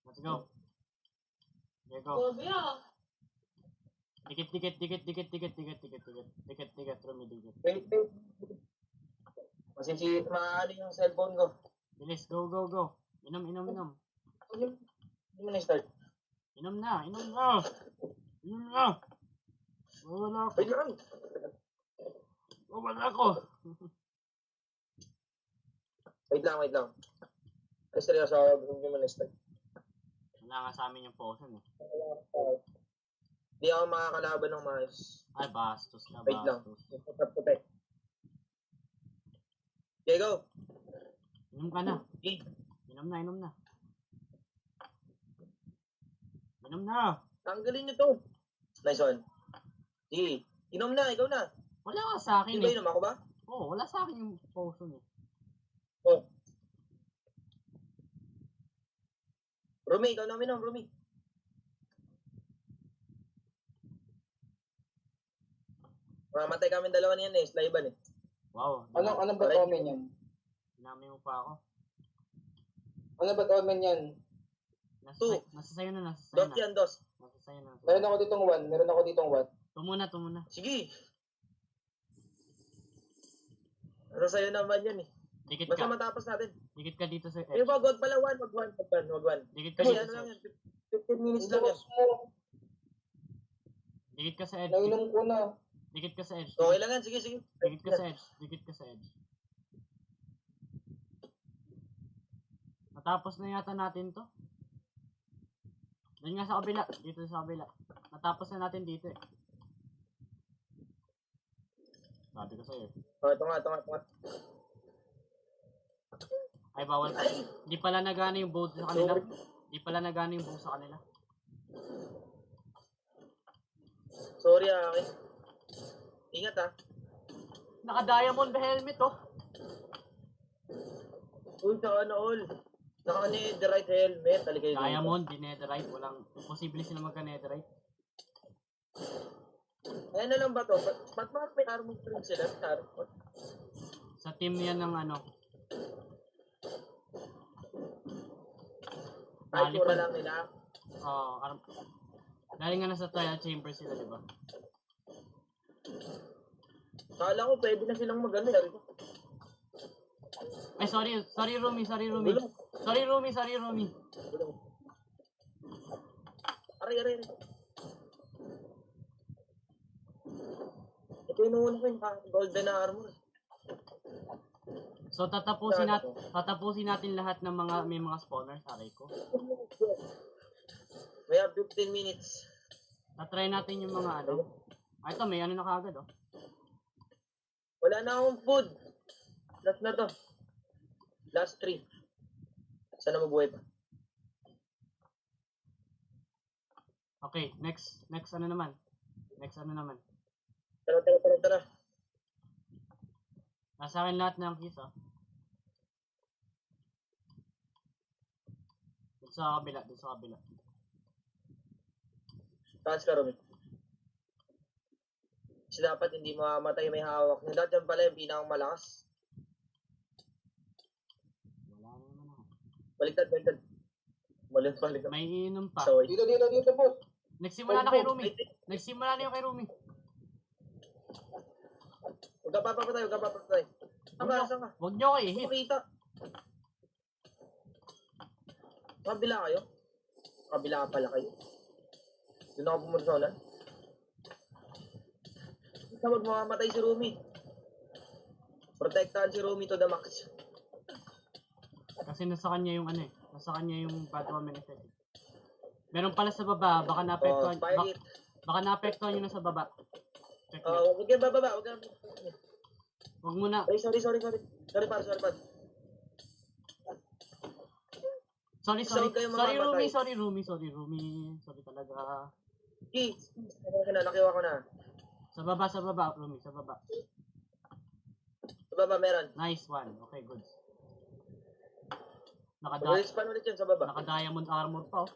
S2: Let's go. There go.
S4: Gobi ah.
S2: Dikit, Rumi, dikit.
S3: Wait. Kasi maano yung cellphone ko.
S2: Bilis, go. Inom.
S3: Hindi mo na-start.
S2: Inom na. Wala ako.
S3: Wait lang.
S2: Wala ako.
S3: Wait lang. Ay, seryoso ako. Hindi mo na-start.
S2: Wala nga sa amin yung potion eh.
S3: Hindi ako makakalaban ng maayos.
S2: Ay, bastos na,
S3: Wait lang.
S2: bastos.
S3: Okay, go.
S2: Inom ka na.
S3: Okay.
S2: Inom na.
S3: Tanggalin nyo to. Nice one. Sige. Inom na, ikaw na.
S2: Wala ka sa akin
S3: Hindi ba
S2: eh.
S3: inom ako ba?
S2: Oo, wala sa akin yung potion eh.
S3: Oh. Rumi, ikaw na uminom, Rumi. Mamatay kami dalawa niyan eh, Slyban eh.
S2: Wow.
S1: Ano ba omen yan?
S2: Sinami mo pa ako.
S1: Ano ba omen yan?
S2: Nasa sayo na.
S3: Dos yan, dos.
S2: Nasa sayo na.
S1: Meron ako ditong 1.
S2: Tumuna.
S3: Sige. Pero sa'yo naman yan eh.
S2: Dikit
S3: Basta
S2: ka.
S3: matapos natin.
S2: Dikit ka dito sa
S3: Eh,
S2: edge.
S3: wag pala, wag one.
S2: Dikit ka
S3: Kasi
S2: dito
S3: ano
S2: sa
S3: lang
S2: edge.
S3: yan, 15 minutes lang yan.
S2: Dikit ka sa edge.
S1: Nainom ko na.
S2: Dikit ka sa edge.
S3: Okay lang yan, sige.
S2: Dikit ka sa edge. Natapos na yata natin to. Doon nga sa kabila. Dito sa kabila. Natapos na natin dito eh. Sabi ko sa'yo.
S3: Oh, ito nga.
S2: Ay, bawal. Di pala nagana yung bow sa kanila.
S3: Sorry akin. Ingat ah.
S2: Naka-diamond helmet oh.
S3: Uy, saka na all. Saka netherite helmet. Halika yun.
S2: Diamond, di netherite. Walang posible sila magka-netherite.
S3: Ayan na lang ba to? Ba't mga may armor string sila?
S2: Sa team yan ng ano.
S3: Ay, tura lang nila.
S2: Galing nga nasa trial chamber sila, di ba?
S3: Kala ko pwede na silang magano.
S2: Ay, sorry Rumi. Sorry Rumi.
S3: Aray. Ito yung una ko yung golden armor.
S2: So tatapusin natin lahat ng may mga spawners, aray ko.
S3: We have 15 minutes.
S2: Tatry natin yung mga ano. Ito may ano na kagad oh.
S3: Wala na akong food. Last na to. Last 3. Sana mabuhay pa.
S2: Okay, next ano naman.
S3: Tara.
S2: Nasa akin lahat ng keys oh. Dito sa kabila.
S3: Taas ka, Rumi. Kasi dapat hindi mamamatay may hawak. Yung dyan pala yung pinakang malakas.
S2: Wala na naman ako.
S3: Baliktad. Palit-palit.
S2: May iinom pa.
S3: So,
S1: Dito, boss.
S2: Nagsimula na kay Rumi. Nagsimula na yung kay Rumi.
S3: huwag ka papapatay, huwag ka papapatay. Saan ka?
S2: Huwag nyo kayo
S3: Hindi
S2: i-hit.
S3: ko makita. Kabila kayo? Kabila pala kayo. Doon ako pumunta. Huwag mamamatay si Rumi. Protektahan si Rumi to the max.
S2: Kasi nasa kanya yung ano eh. Nasa kanya yung Batwoman effect. Meron pala sa baba. Baka naapektuhan.
S3: Fire it.
S2: Baka naapektuhan yun na sa baba. Check nyo.
S3: Huwag kang bababa, huwag kang...
S2: Huwag muna.
S3: Ay, sorry. Sorry, pal.
S2: Sorry
S3: Sound kayo mamamatay.
S2: Rumi. Sorry talaga.
S3: Jeez. Nakiwa ko na.
S2: Sa baba, Rumi. Sa baba.
S3: Sa baba, meron.
S2: Nice one. Okay, good.
S3: Respawn ulit yun sa baba.
S2: Naka-diamond armor pa oh.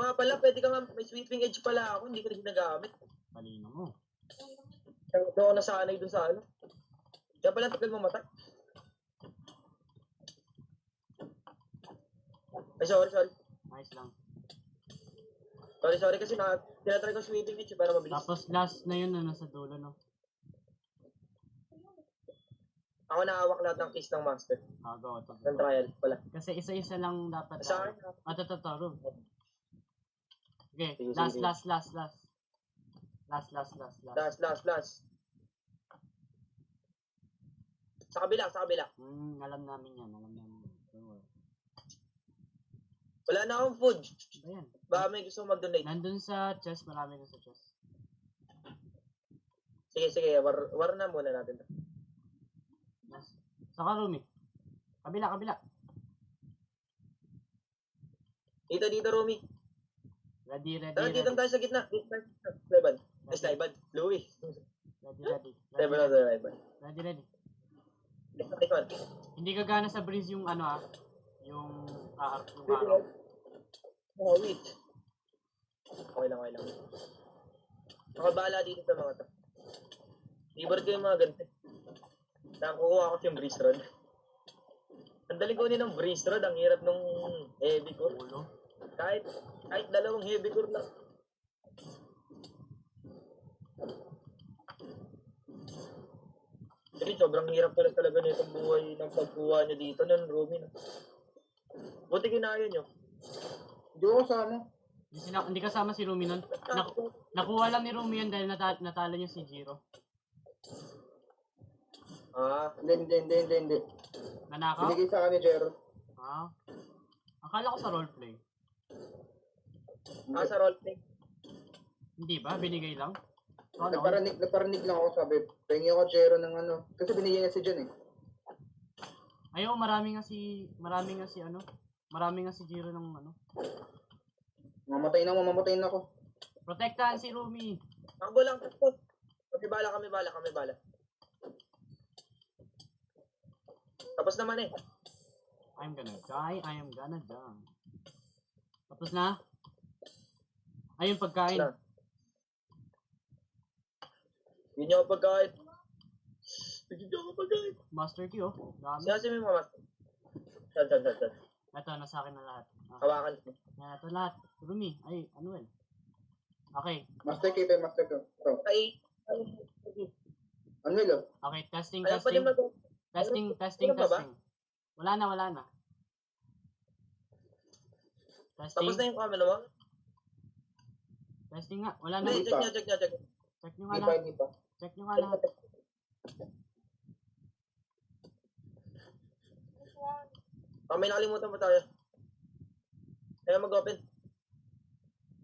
S3: Nga pala, pwede ka nga, may sweeping edge pala ako, hindi ko rin ginagamit.
S2: Talino mo.
S3: Doon ako nasanay dun sa ano. Kaya pala, tagal mamatay. Ay, sorry.
S2: Nice lang.
S3: Sorry kasi tinatry ko sweeping edge para mabilis.
S2: Tapos last na yun na nasa dulo no.
S3: Ako nakawak lahat ng keys ng master.
S2: Go.
S3: Ng trial pala.
S2: Kasi isa-isa lang dapat.
S3: Sa akin,
S2: Ito, room. Okay,
S3: Sige.
S2: last.
S3: Last. Sa kabila.
S2: Alam namin yan. Don't worry.
S3: Wala na akong food.
S2: Ayan.
S3: Baka may gusto mag-donate.
S2: Nandun sa chest, marami na sa chest.
S3: Sige. War na muna natin.
S2: Yes. Saka Rumi. Kabila.
S3: Dito, Rumi.
S2: Ready.
S3: Tara, dito tayo sa gitna. Leban. Leban. Louis.
S2: Ready.
S3: Leban.
S2: Ready.
S3: Next one.
S2: Hindi gagana sa breeze yung ano yung araw.
S3: Oh, wait. Okay lang. Nakabala dito sa mga to. Favorite ko yung mga ganito. Nakukuha ko yung breeze rod. Ang dali ko ng breeze rod. Ang hirap nung heavy core.
S2: Ulo.
S3: Kahit dalawang heavy core lang. Kasi sobrang hirap pala talaga nitong buhay ng pagkuha niya dito ng Rumi. Buti kinaya nyo.
S1: Hindi ako sama.
S2: Hindi kasama si Rumi nun. Nakuha lang ni Rumi yun dahil natalo niya si Jiro.
S1: Hindi.
S2: Nanakaw?
S1: Binigay sa akin ni Jero.
S2: Akala ko sa roleplay.
S3: Sa roleplay.
S2: Hindi ba? Binigay lang?
S1: Nagparinig lang ako, sabi. Pengi ako Jero ng ano. Kasi binigyan niya si Jan eh.
S2: Ayaw, marami nga si Jiro ng ano.
S1: Mamamatay na ako.
S2: Protektahan si Rumi.
S3: Takbo lang. Kami bala. Tapos naman eh.
S2: I'm gonna die. Tapos na? Ayun, pagkain.
S3: Hindi niyo ako pagkain.
S2: Master key, oh. Dami.
S3: Sinasabi mo, Master. Saan.
S2: Ito, nasa akin na lahat.
S3: Hawakan.
S2: Ito lahat. Rumi. Ay, ano yun? Okay.
S1: Master key. Ito.
S3: Ay.
S1: Ano yun?
S2: Okay, testing.
S3: Ayaw pa din
S2: Testing.
S3: Ano ba ba?
S2: Wala na. Testing.
S3: Tapos na yung camera mo?
S2: Testing nga. Wala na.
S3: Hindi, check nyo.
S2: Check nyo nga lahat.
S1: Hindi pa.
S2: Check nyo nga lahat.
S3: May nakalimutan pa tayo. Kaya mag-open.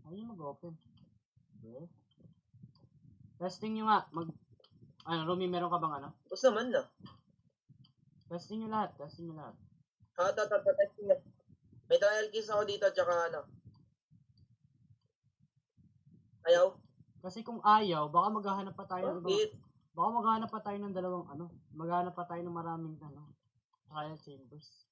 S2: Ayun, mag-open. Okay. Testing nyo nga. Rumi, meron ka bang ano?
S3: Tapos naman na.
S2: Testing nyo lahat.
S3: Testing nga. May trial keys ako dito, tsaka ano. Ayaw?
S2: Kasi kung ayaw, baka maghahanap pa tayo ng
S3: Bakit?
S2: baka maghahanap pa tayo ng dalawang ano. Maghahanap pa tayo ng maraming ano. Trial chambers.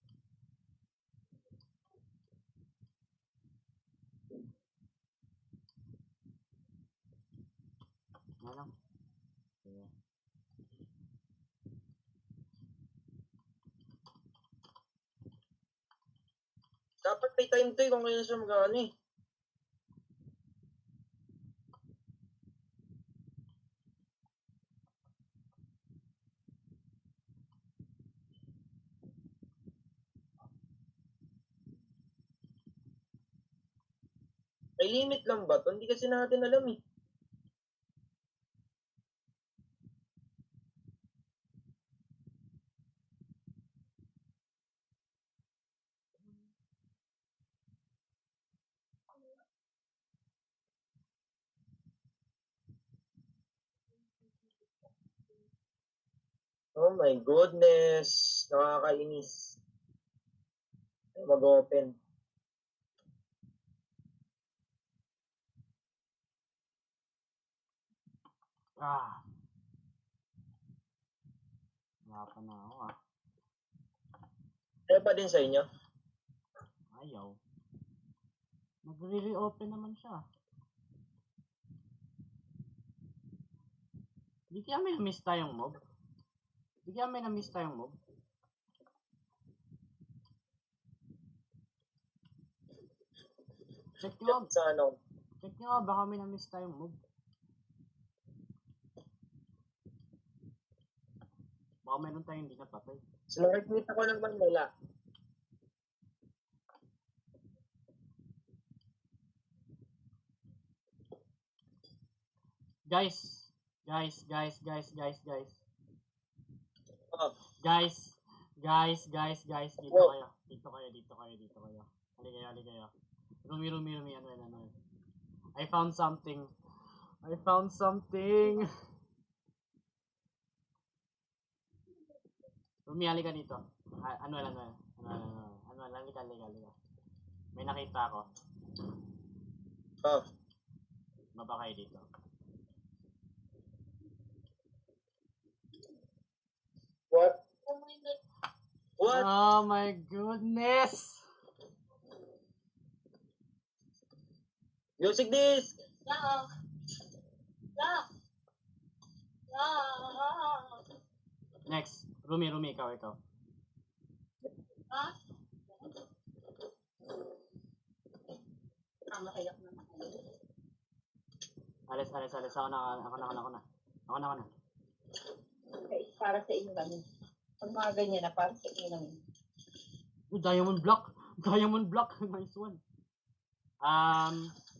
S2: Ano? Yeah.
S3: Dapat may time to kung kailan siya mag-ano eh. May limit lang ba to? Hindi kasi natin alam eh. Oh my goodness. Nakakainis. Mag-open.
S2: Ah. Wala pa na ako ah.
S3: Ayaw pa din sa inyo?
S2: Ayaw. Nagre-reopen naman siya. Di kaya may na-miss tayong mob? Di kaya may na-miss tayong mob? Check nyo,
S3: Sa ano?
S2: check nyo baka may na-miss tayong mob. Baka meron tayong hindi napatay.
S3: So nakikita ko naman wala.
S2: Guys,
S3: Oh,
S2: guys, dito
S3: Wow.
S2: kayo. Dito kayo. Halika kayo. Rumi, ano. I found something. Rumi, halika dito. Ano, halika. May nakita ako.
S3: oh.
S2: Baba kayo dito.
S3: What?
S4: Oh my God.
S3: What?
S2: Oh my goodness!
S3: Music disc!
S4: Yeah. Yeah. Yeah.
S2: Next. Rumi, ikaw.
S4: Ha? Tama kayo naman.
S2: Alis. Ako na.
S4: Okay, para sa inyo kami. Pag mga ganyan na, para sa inyo kami.
S2: Diamond block. Nice one.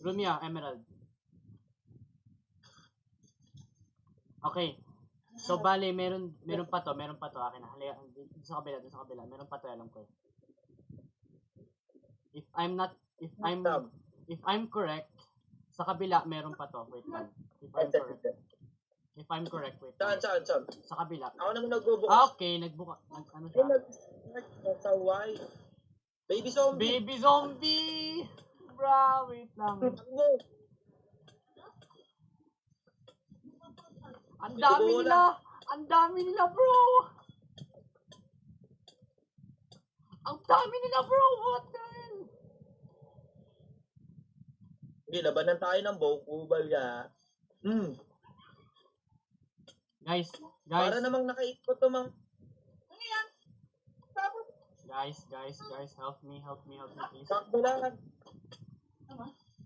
S2: Rumi, emerald. Okay. So, bale, meron pa to. Akin na. Halika, dito sa kabila. Meron pa to, alam ko. If I'm correct, sa kabila, meron pa to. Wait lang. If I'm correct, wait lang.
S3: Saan?
S2: Sa kabila.
S3: Ako naman nagbubukas.
S2: Okay, ano siya?
S3: Sa white. Baby zombie!
S2: Baby zombie! Bro, wait lang.
S3: Takbo!
S2: Ang dami nila, bro! What the hell?
S3: Hindi, labanan tayo ng Bokubal ka.
S2: Guys,
S3: Para namang nakaikot to mang.
S2: guys, help me, please.
S3: Takbo lang.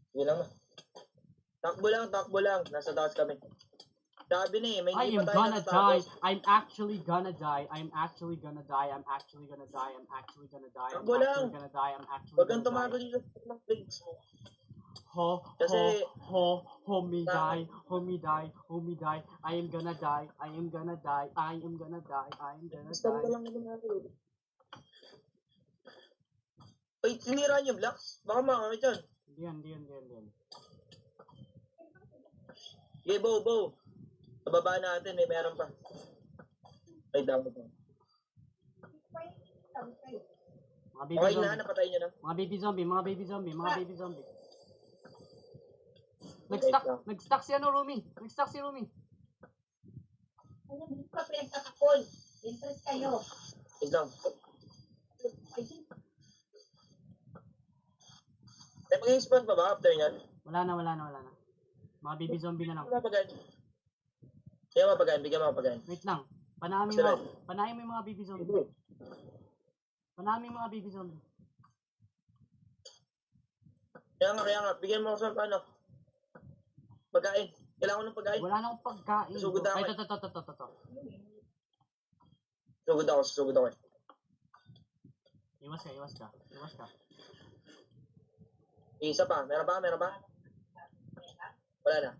S3: Hindi lang na. Takbo lang. Nasa taas kami. Sabi ni, may
S2: I
S3: hindi
S2: am
S3: pa tayo
S2: gonna die.
S3: natatapos.
S2: I'm actually gonna die.
S3: Huwag kang tumago dito ng plates mo. Kasi-
S2: Homie die. I am gonna die.
S3: Gusto ko lang naman natin. Uy, sinira niyo blocks? Baka makakami dyan.
S2: Diyan.
S3: Okay, Bo. Bababa natin, meron pa. Ay, dapat pa.
S2: Mga baby
S3: Okay na,
S2: zombie.
S3: napatay niyo na.
S2: Mga baby zombie. Nag-stuck si Rumi.
S4: Ano, hindi ka pinagkakapon. Interest kayo.
S3: Wait lang.
S4: Ay,
S3: Mag-spawn pa ba after yan?
S2: Wala na. Mga baby zombie na lang.
S3: Bigyan mo pagan.
S2: Wait lang. Panamin mo yung mga baby zombie.
S3: Kaya nga. Bigyan mo ako sa ano. Pagkain. Kailangan ko ng pagkain.
S2: Wala na akong pagkain.
S3: Susugod
S2: bro.
S3: ako.
S2: Ay, to.
S3: Susugod ako.
S2: Iwas ka.
S3: Isa pa. Meron ba? Wala na.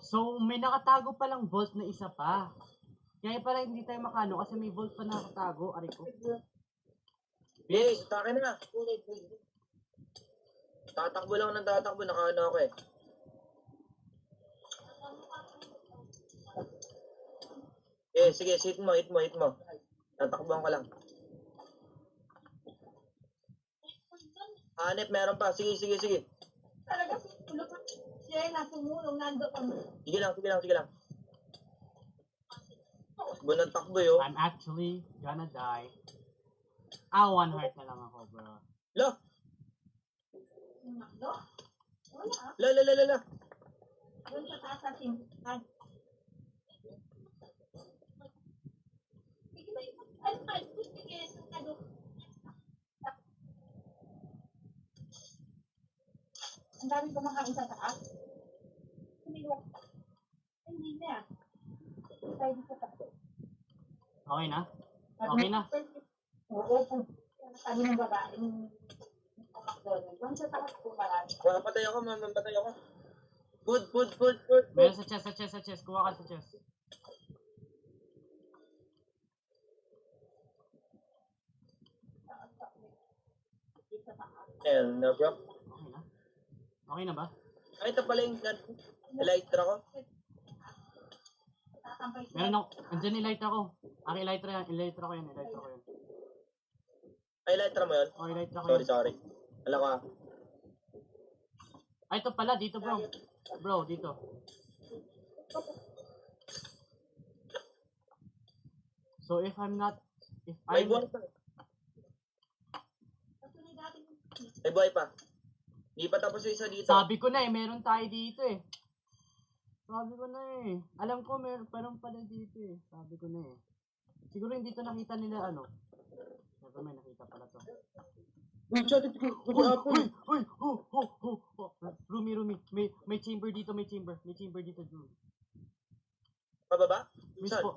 S2: So, may nakatago palang vault na isa pa. Kaya pala hindi tayo makano kasi may vault pa nakatago. Aray ko.
S3: Yes, sa akin na. Tatakbo lang ng tatakbo. Nakaano ako eh. Sige, hit mo. Tatakbuhan ka lang. Hanep, meron pa. Sige.
S4: Talaga sumulong ka. Siya sumulong, nando ka mo.
S3: Sige lang. Bunang takbo yo.
S2: I'm actually gonna die. One heart na lang ako, bro.
S3: Lo!
S4: Nakdo? Wala ah.
S3: La.
S4: Doon sa taas sa simpan. Sige ba yung sige, nado. Ang dami kumakain sa taas. Hindi na. Tayo sa taas.
S2: Okay na?
S4: Oo po. Sabi ng babaeng McDonald's. Doon sa taas po marami.
S3: Mamatay ako. Food.
S2: Meron sa chest. Kuha ka sa chest.
S3: Ayan na bro.
S2: Okay na ba?
S3: Ay, ito pala yung elytra ko.
S2: Meron ako. Andyan elytra ko. Elytra ko yan.
S3: Ay, elytra mo yun?
S2: Oh, elytra ko yan.
S3: Sorry. Alam ko ah.
S2: Ay, ito pala. Dito, bro. Bro, dito. So, if I'm not...
S3: May buhay pa. May buhay pa. Hindi pa tapos yung isa dito.
S2: Sabi ko na meron tayo dito eh. Alam ko meron pala dito eh. Sabi ko na eh. Siguro hindi to nakita nila ano. Sabi may nakita pala to.
S3: Uy, chat it.
S2: Uy! Rumi. May chamber dito, may chamber dito, Drew.
S3: Pababa?
S2: Miss
S3: Saan?
S2: po.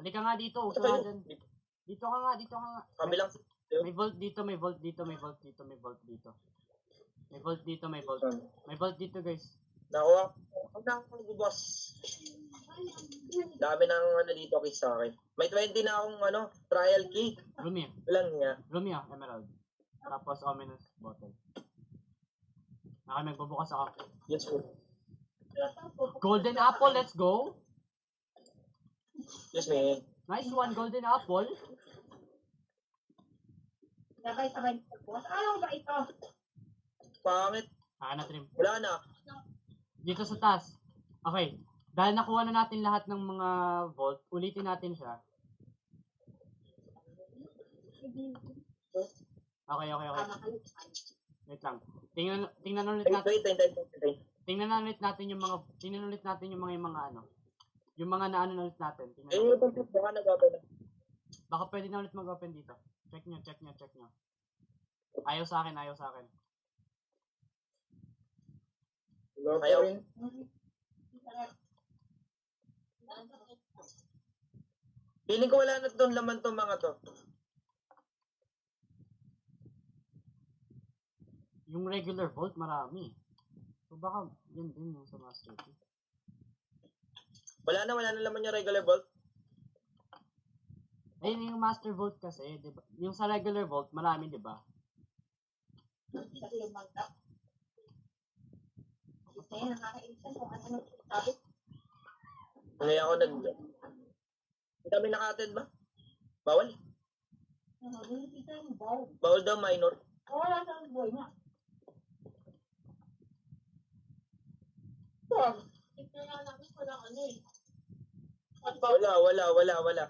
S2: Halika nga dito,
S3: Ito
S2: upo ka
S3: yun.
S2: dyan. Dito ka nga.
S3: Kabilang.
S2: May vault dito. May vault dito, guys.
S3: Nakuha. Ang dami boss. Dami ng ano dito kay sa akin. May 20 na akong trial key.
S2: Rumi, emerald. Tapos ominous bottle. Magbubukas ako.
S3: Yes po.
S2: Golden apple, let's go.
S3: Yes me.
S2: Nice one, golden apple.
S4: Sabay-sabay sa boss. Ano ba ito?
S3: Pangit.
S2: Na trim.
S3: Wala na.
S2: Dito sa taas. Okay. Dahil nakuha na natin lahat ng mga vault, ulitin natin siya. Okay. Wait lang. Tingnan ulit natin.
S3: Wait.
S2: Tingnan ulit natin yung mga ano. Yung mga naano na ulit natin. Tingnan
S3: Eh,
S2: ulit.
S3: yung baka nag-open na.
S2: Baka pwede na ulit mag-open dito. Check nyo. Ayaw sa akin.
S3: Ayaw. Feeling ko wala na doon laman tong mga to.
S2: Yung regular vault, marami. So baka yun din yung sa master key.
S3: Wala na laman yung regular bolt.
S2: Ayun yung master vault kasi, di ba? Yung sa regular vault, marami, di ba?
S4: Kasi yung magta. Kasi nakakainsan kung ano sabi.
S3: Ngayon ako Hindi kami naka-attend ba? Bawal.
S4: Nilipita yung ball.
S3: Bawal daw minor.
S4: Wala sa boy na. Ito na namin walang ano eh.
S3: Wala.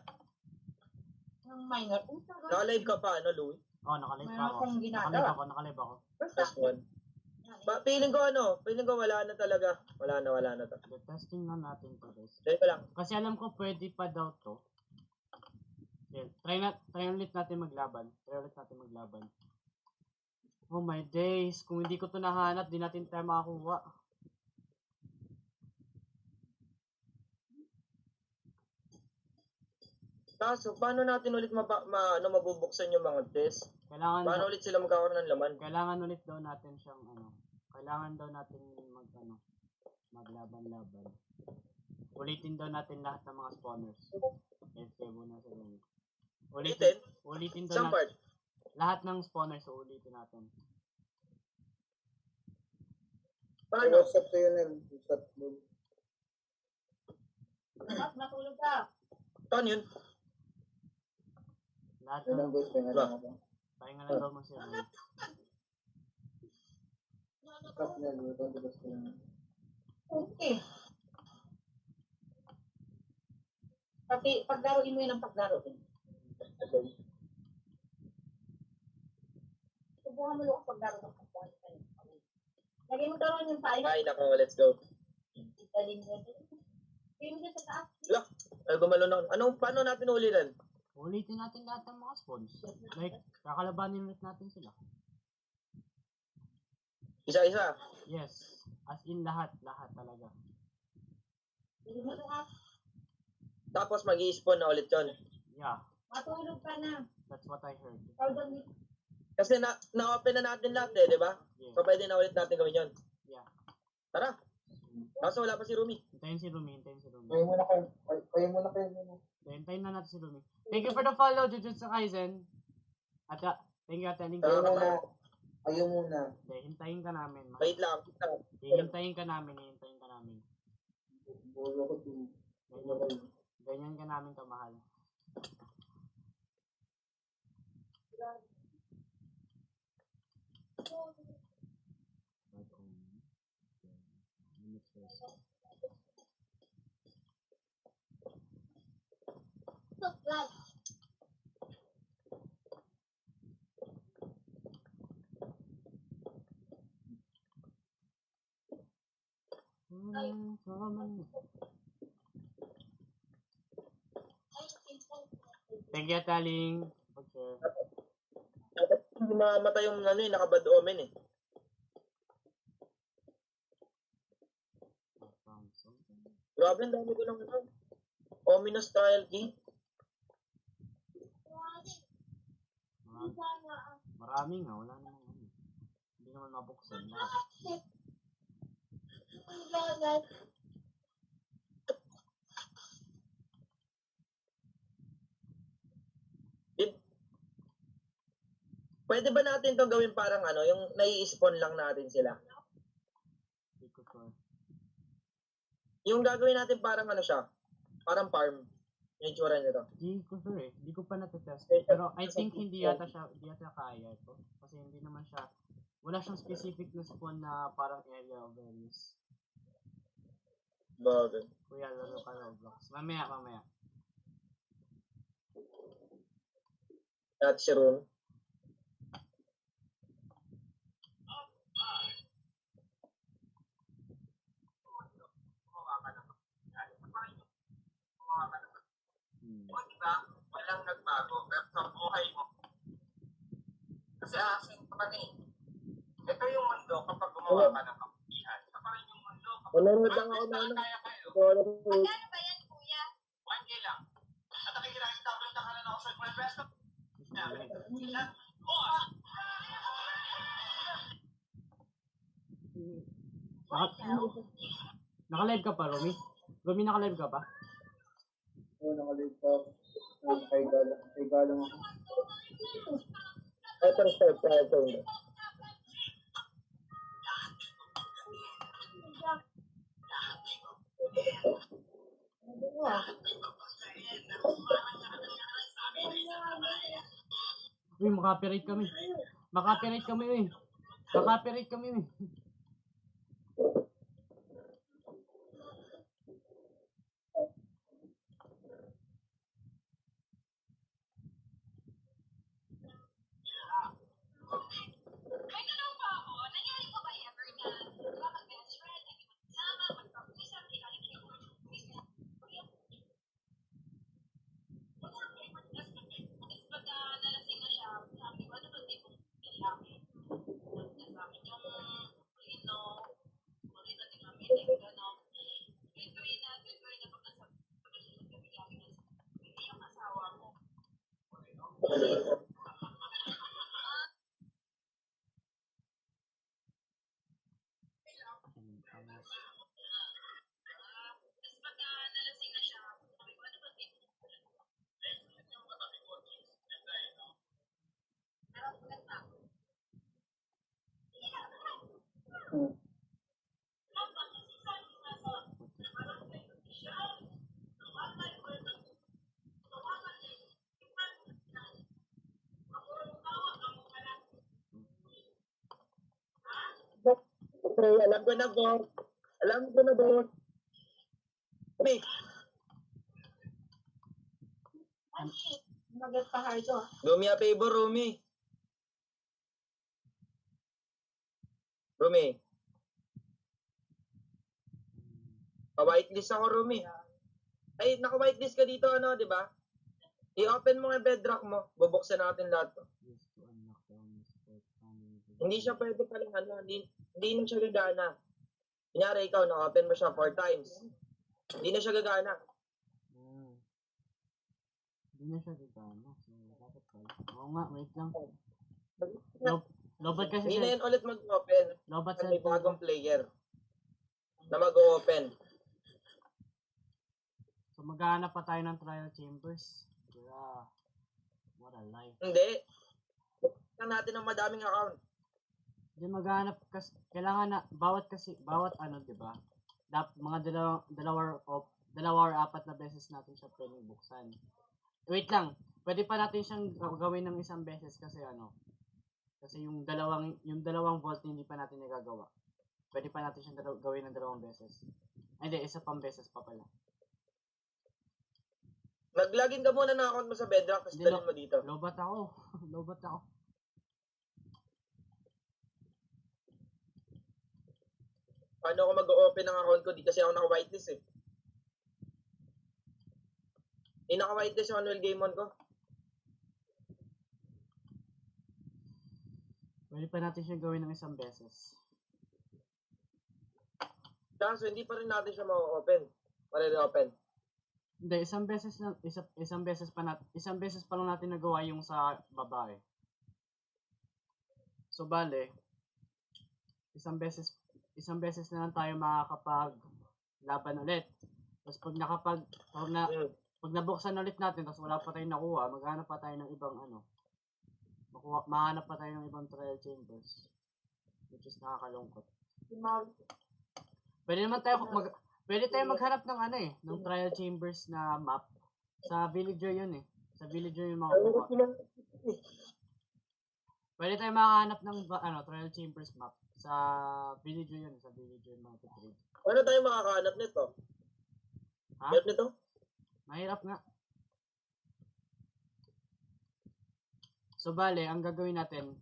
S4: Ang minor.
S3: Naka-live ka pa, Louie?
S2: Oo, nakalive
S4: Meron
S2: ako.
S4: akong ginagawa.
S2: Nakalive ako.
S3: First one. Feeling ko wala na talaga. Wala na to.
S2: So, testing na natin to, guys.
S3: Check ko lang.
S2: Kasi alam ko pwede pa daw to. Okay, try ulit natin maglaban. Oh my days, kung hindi ko to nahanap, di natin tayo makakuha.
S3: Kaso, paano natin ulit mabubuksan yung mga test?
S2: Kailangan
S3: Paano ulit sila magkakaroon ng laman?
S2: kailangan ulit daw natin siyang kailangan daw natin maglaban-laban. Ulitin daw natin lahat ng mga spawners. muna sa ganun. Ulitin daw
S3: Some
S2: natin
S3: part.
S2: lahat ng spawners, ulitin natin.
S1: Ay,
S3: Paano?
S1: what's up sa'yo, Nel? What's up, bro?
S4: Mas matulog ka.
S3: Paano yun?
S2: Lahat
S1: Yun
S2: ng
S1: lang, boys. Pahinga lang ako.
S2: pahinga lang daw mo siya.
S1: What's up, Nel? Welcome to the stream.
S4: Okay. Pati paglaruin mo yun ang paglaruin. Subukan mo yung paglaro ng paglaruin. Lagay mo karoon yung tayo.
S3: Ay, nako, let's go.
S4: Dalhin mo din. Pili mo sa taas.
S3: Ay, gumalo na. Paano natin ulitin?
S2: Ulitin natin lahat ng mga spawns. Like, kakalabanin ulit natin sila.
S3: Isa-isa.
S2: Yes. As in lahat talaga.
S4: Pili mo sa taas.
S3: Tapos mag-i-spawn na ulit yun.
S2: Yeah,
S4: Matulog ka na.
S2: that's what I heard.
S4: Ikaw doon.
S3: Kasi na-open na natin lahat di ba?
S2: Yeah.
S3: So, pwede na ulit natin gawin yun.
S2: Yeah.
S3: Tara. Kaso wala pa si Rumi.
S2: Hintayin si Rumi.
S1: Kayo muna kayo. Kayo muna kayo.
S2: Hintayin na natin si Rumi. Thank you for the follow, Jujutsu Kaisen. At thank you, Atening.
S1: Kayo muna. Kayo muna.
S2: Hintayin ka namin.
S3: Wait lang.
S2: Hintayin ka namin.
S1: Bulo ko din.
S2: Ganyan ka namin kamahal. Thank you, Taling. Okay.
S3: Dapat hindi mamatay yung nakabad omen eh. Grabe, ang dami ko ng ominous trial key.
S2: Marami nga, wala namang hindi naman mabuksan lahat.
S3: Pwede ba natin itong gawin parang yung nai-spawn lang natin sila?
S2: Hindi ko sure.
S3: Yung gagawin natin parang siya, parang farm. Yung itsura nito.
S2: Hindi ko sure eh. Hindi ko pa natetest. Pero I think hindi yata kaya ito. Kasi hindi naman siya, wala siyang specific na spawn na parang area of values.
S3: Bagay.
S2: Kuya, laro ka Roblox. Mamaya.
S3: At si Ron.
S6: O diba, walang nagbago pero sa buhay mo. Kasi asin pa rin. Ito yung mundo kapag gumawa ka ng kapihan. Ito pa rin yung mundo kapag
S3: Nanonood lang ako na
S6: kaya kayo.
S4: Magkano ba yan, kuya?
S6: 1K lang. At nakikirahin tapos na ka na ako sa my best of
S2: Naka-live ka pa, Romy? Romy, naka-live ka pa?
S1: Oo, nakalive pa. Kay galang ako.
S3: Ay, pero start trial ko yun.
S2: Uy, makapirate kami. Makapirate kami.
S7: May tanong pa ako, nangyari pa ba ever na mag-best friend, hindi mo kasama, mag-usap, kinalit yung what's your favorite destination? feeling ko, no? Gagawin na pag nasa pag-iingat kami lagi na sa hindi yung asawa mo. Tapos pag nalasing na siya, sabi ko, ano ba tinutulog mo? Pero maganda.
S3: Pre, alam ko na, boss. Alam ko na, boss. Pre,
S4: Magat pa Hardo.
S3: do me a favor, Rumi. Rumi. Pa-whitelist ako, Rumi. Ay, naka-whitelist ka dito, ano, di ba? I-open mo yung bedrock mo. Bubuksan natin lahat to. Hindi siya pwede palang, ano, hindi na siya gagana. Kunyari, ikaw, na-open mo siya 4 times. Hindi na siya gagana.
S2: Hindi na siya gagana. So, dapat pala. Oo nga, wait lang. Lobat kasi
S3: Hindi na
S2: siya.
S3: yan ulit mag-open.
S2: Lobat
S3: Kasi
S2: sa
S3: may bagong player na mag-open.
S2: So, maghahanap pa tayo ng trial chambers. Yeah. What a life.
S3: Hindi. Buksan natin ng madaming account.
S2: Hindi maghahanap kasi, kailangan na, bawat ano, di ba? Mga dalawa or apat na beses natin siya pwedeng buksan. Wait lang, pwede pa natin siyang gawin ng isang beses kasi ano, kasi yung dalawang vault hindi pa natin nagagawa. Pwede pa natin siyang gawin ng dalawang beses. Ay, hindi, isa pang beses pa pala.
S3: Mag-login ka muna ng account mo sa Bedrock, tapos
S2: Hindi,
S3: dalhin mo dito.
S2: Lobat ako. Lobat ako.
S3: Paano ako mag-open ng account ko? Di kasi ako naka-whitelist eh. Hindi naka-whitelist yung Manuel Gamon ko.
S2: Pwede pa natin siyang gawin ng isang beses.
S3: Kaso hindi pa rin natin siya ma-open. Ma-open.
S2: Hindi, isang beses pa lang natin nagawa yung sa babae. So bale, isang beses na lang tayo makakapag laban ulit. Tapos pag nabuksan ulit natin tapos wala pa tayong nakuha, maghanap pa tayo ng ibang ano. Mahanap pa tayo ng ibang trial chambers. Which is nakakalungkot. Pwede tayo maghanap ng ano eh, ng trial chambers na map. Sa villager yun eh. Sa villager yung makukuha. Pwede tayo makahanap ng trial chambers map. Sa villager yun, sa villager yung mga trade.
S3: Ano tayo makakahanap nito?
S2: Ha?
S3: Hirap nito?
S2: Mahirap nga. So bale, ang gagawin natin,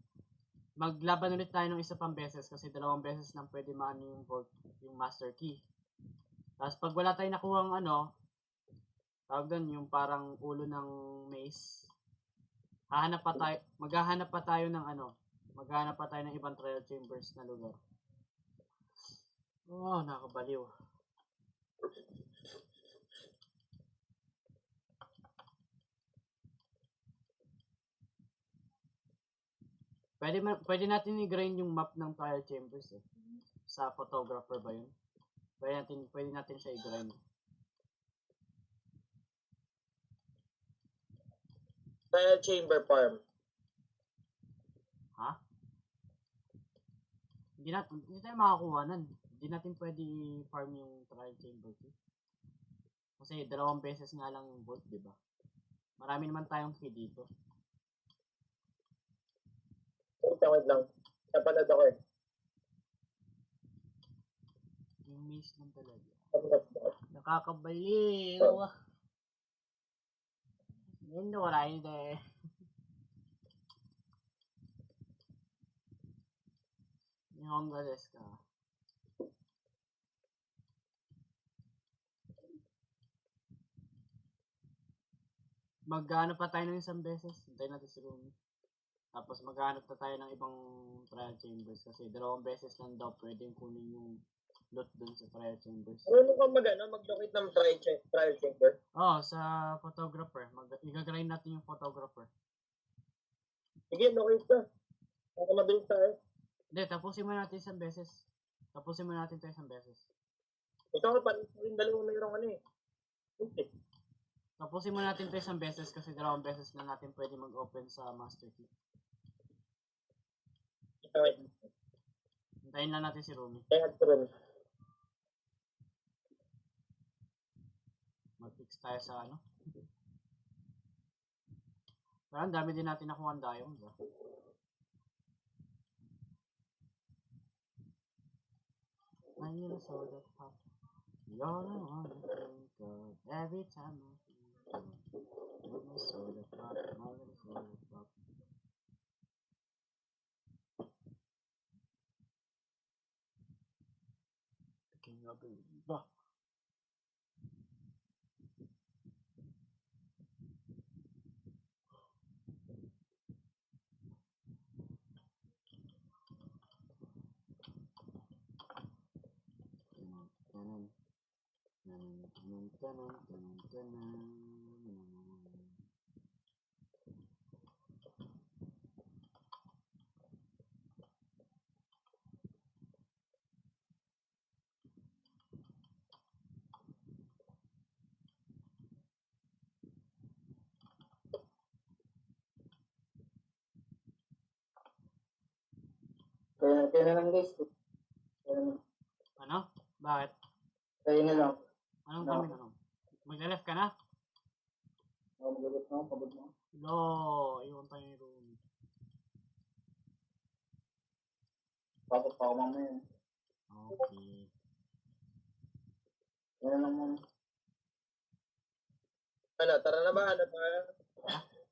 S2: maglaban ulit tayo ng isa pang beses kasi dalawang beses lang pwede maano yung vault, yung master key. Tapos pag wala tayong nakuhang ano, tawag doon yung parang ulo ng maze, maghahanap pa tayo ng ibang trial chambers na lugar. Oh, nakabaliw. Pwede natin i-grind yung map ng trial chambers eh. Sa photographer ba yun? Pwede natin siya i-grind.
S3: Trial chamber farm.
S2: Ha? Hindi tayo makakuha nun. Hindi natin pwede i-farm yung trial chamber key. Kasi dalawang beses nga lang yung vault, di ba? Marami naman tayong fee dito.
S3: Wait lang. Napanood ako eh.
S2: Yung maze lang talaga.
S3: Napanood ako.
S2: Nakakabaliw. Nendo ride. Nihongo desu ka? Maghanap pa tayo ng isang beses. Hintayin natin si Rumi. Tapos maghanap na tayo ng ibang trial chambers kasi dalawang beses lang daw pwedeng kunin yung loot dun sa trial chambers.
S3: Marunong ka mag-locate ng trial chamber.
S2: Oh, sa photographer. Igagrind natin yung photographer.
S3: Sige, locate ka. Para mabilis tayo.
S2: Hindi, tapusin mo natin isang beses. Tapusin mo natin ito isang beses.
S3: Ito ko pa rin dalawang mayroong ano eh. Okay.
S2: Tapusin mo natin ito isang beses kasi dalawang beses na natin pwede mag-open sa master key.
S3: Okay.
S2: Hintayin lang natin si Rumi.
S3: Kaya ito
S2: Mag-fix tayo sa ano. Pero ang dami din natin nakuha ang diamond. I never saw the pop. You're the one I think of every time I think of. Never saw the pop. Never saw the pop. King of the river.
S1: Kaya na lang guys. Kaya na.
S2: Ano? Bakit?
S1: Kaya na lang.
S2: Anong
S1: No.
S2: kami ano? Mag-left ka na?
S1: Magulit na, pagod na.
S2: No, iwan tayo yung room.
S1: Pasok pa ako mamaya.
S2: Okay.
S1: Kaya na lang muna.
S3: Ano, tara na ba?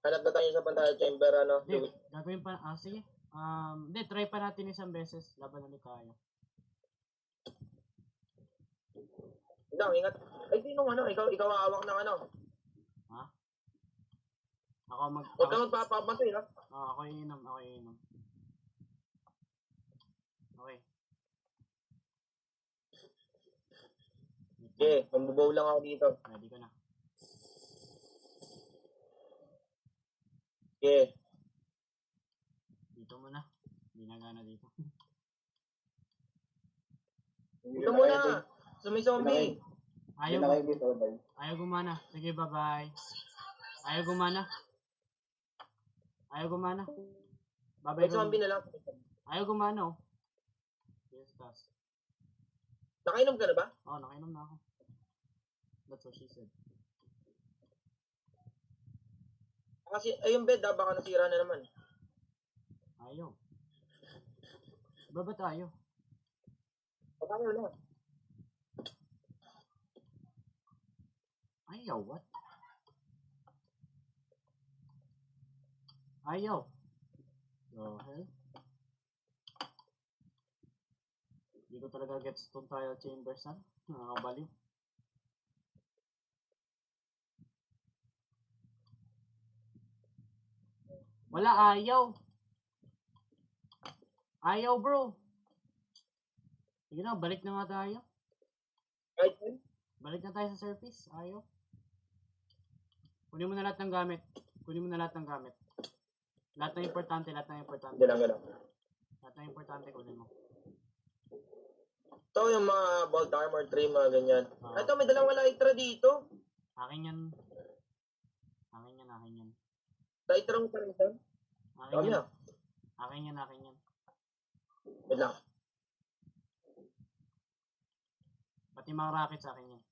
S3: Hanap na tayo sa pantalla chamber, ano?
S2: Hindi, gagawin pa, sige. Hindi, try pa natin isang beses. Laban na kaya.
S3: Hindi, ingat. Ay, sinong ano? Ikaw ang hawak ng ano? Huwag ka magpapamatay, ha?
S2: Ako iinom, ako iinom. Okay.
S3: Okay, mambubaw lang ako dito.
S2: Ready ko na.
S3: Okay.
S2: Dito muna. Hindi na gana dito.
S3: Ito muna! Sumi zombie!
S1: Hindi
S2: Ayaw,
S1: na kayo dito, bye.
S2: ayaw gumana. Sige, bye-bye. Ayaw gumana. Ayaw gumana.
S3: May
S2: Bye-bye.
S3: zombie na lang.
S2: Ayaw gumana, oh. Yes, tas.
S3: Nakainom ka na ba?
S2: Oh, nakainom na ako. That's what she said.
S3: Kasi, ay yung bed, baka nasira na naman.
S2: Ayaw. Baba tayo.
S3: Baka na.
S2: Ayaw, what? Ayaw. The hell? Hindi ko talaga gets itong trial chambers, ha? Nakakabaliw. Wala, ayaw. Ayaw, bro. Sige na, balik na nga tayo.
S3: Right, man?
S2: Balik na tayo sa surface. Ayaw. Kunin mo na lahat ng gamit. Kunin mo na lahat ng gamit. Lahat ng importante, lahat ng importante.
S3: Hindi lang, gano'n.
S2: Lahat ng importante kunin mo.
S3: Ito yung mga bolt armor 3, mga ganyan.
S2: Oo.
S3: Ito, may dalawang lighter dito.
S2: Akin yan. Akin yan, akin yan.
S3: Lighter mo pa rin ito.
S2: Akin
S3: Dami
S2: yan.
S3: na.
S2: Akin yan, akin yan.
S3: Wait lang.
S2: Pati mga rocket sa akin yan.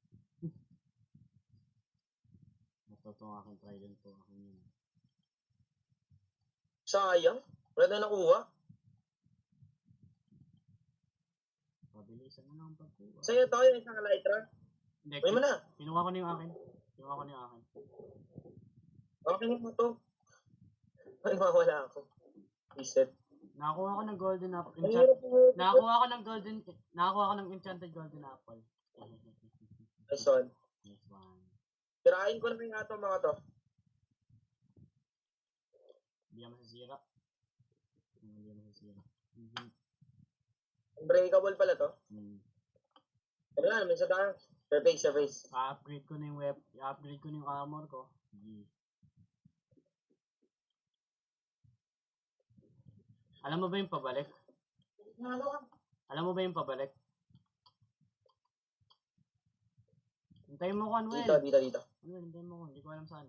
S2: Ito itong aking trident to. Akin yan.
S3: Sayang. Wala na nakuha.
S2: Pabilisan mo lang ang pagkuha.
S3: Sa'yo tayo, isang lighter.
S2: Hindi,
S3: Kunin mo na.
S2: kinuha ko na yung akin. Kinuha ko na yung akin.
S3: Okay mo to. Ay, mawala ako. Reset.
S2: Nakakuha ko ng golden apple.
S3: Ang hirap mo.
S2: Nakakuha ko ng enchanted golden apple.
S3: Nice one.
S2: Nice one.
S3: Tirahin ko na nga ito, mga to.
S2: Hindi ako masisira. Hindi ako masisira.
S3: Unbreakable pala to. Wala naman sa tayo. Surface, surface.
S2: I-upgrade ko na yung i-upgrade ko na yung armor ko. Sige. Alam mo ba yung pabalik? Alam mo ba yung pabalik? Hintayin mo ko, Anuel.
S3: Dito.
S2: Anuel, hintayin mo ko. Hindi ko alam saan.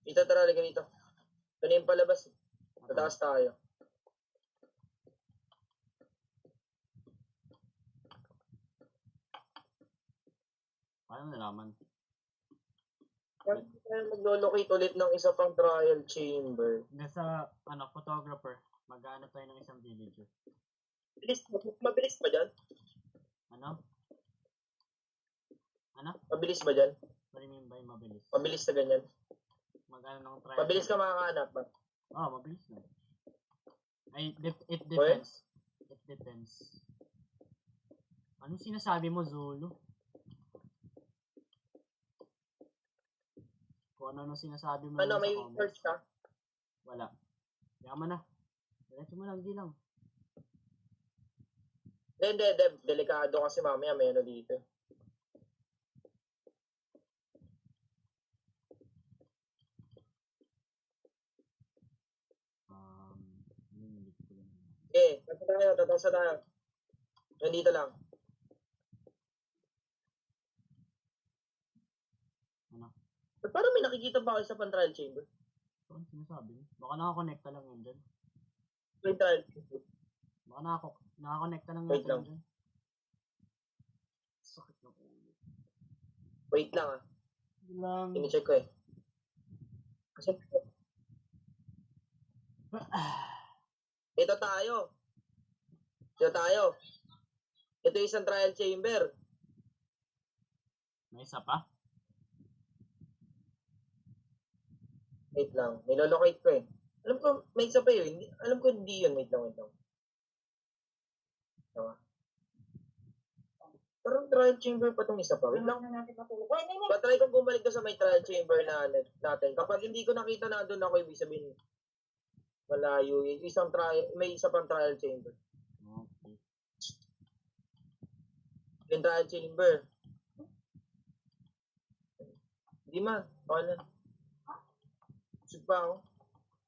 S3: Dito, tara, liga dito. Ito na yung palabas. Sa taas tayo.
S2: Paano nalaman?
S3: Maglolocate ulit ng isa pang trial chamber.
S2: Hindi sa, photographer. Mag-aanap tayo ng isang villager.
S3: Mabilis ba dyan?
S2: Ano?
S3: Mabilis ba dyan?
S2: What do you mean by mabilis?
S3: Mabilis na ganyan.
S2: Mag-ano ng trial.
S3: Mabilis ka makakahanap ba?
S2: Mabilis na. It depends. It depends. Anong sinasabi mo, Zulu? Kung ano sinasabi mo
S3: Ano,
S2: sa
S3: may
S2: comments.
S3: search ka?
S2: Wala. Yaman na. Diretso mo lang, di lang.
S3: Hindi. Delikado kasi mamaya may ano dito.
S2: Hindi ko lang.
S3: Tataas na tayo. Nandito lang.
S2: Ano?
S3: Ba't parang may nakikita ba kayo sa pan-trial chamber?
S2: So, ano sinasabi? Baka nakakonekta lang yun dyan.
S3: May trial chamber.
S2: Baka nakakonekta lang
S3: Wait
S2: natin
S3: lang.
S2: yun dyan. Sakit ng ulo.
S3: Wait lang ah.
S2: Hindi lang.
S3: Tine-check ko eh. Kasi ito tayo. Ito yung isang trial chamber.
S2: May isa pa?
S3: Wait lang. Nilolocate ko eh. Alam ko, may isa pa yun. Alam ko hindi yun. Wait lang. Tama. Parang trial chamber pa itong isa pa. Wait lang. Patry kong bumalik ko sa may trial chamber na natin. Kapag hindi ko nakita na doon ako, ibig sabihin, malayo. May isa pang trial chamber.
S2: Okay.
S3: Yung trial chamber. Hindi man. Wala. Busog pa ako.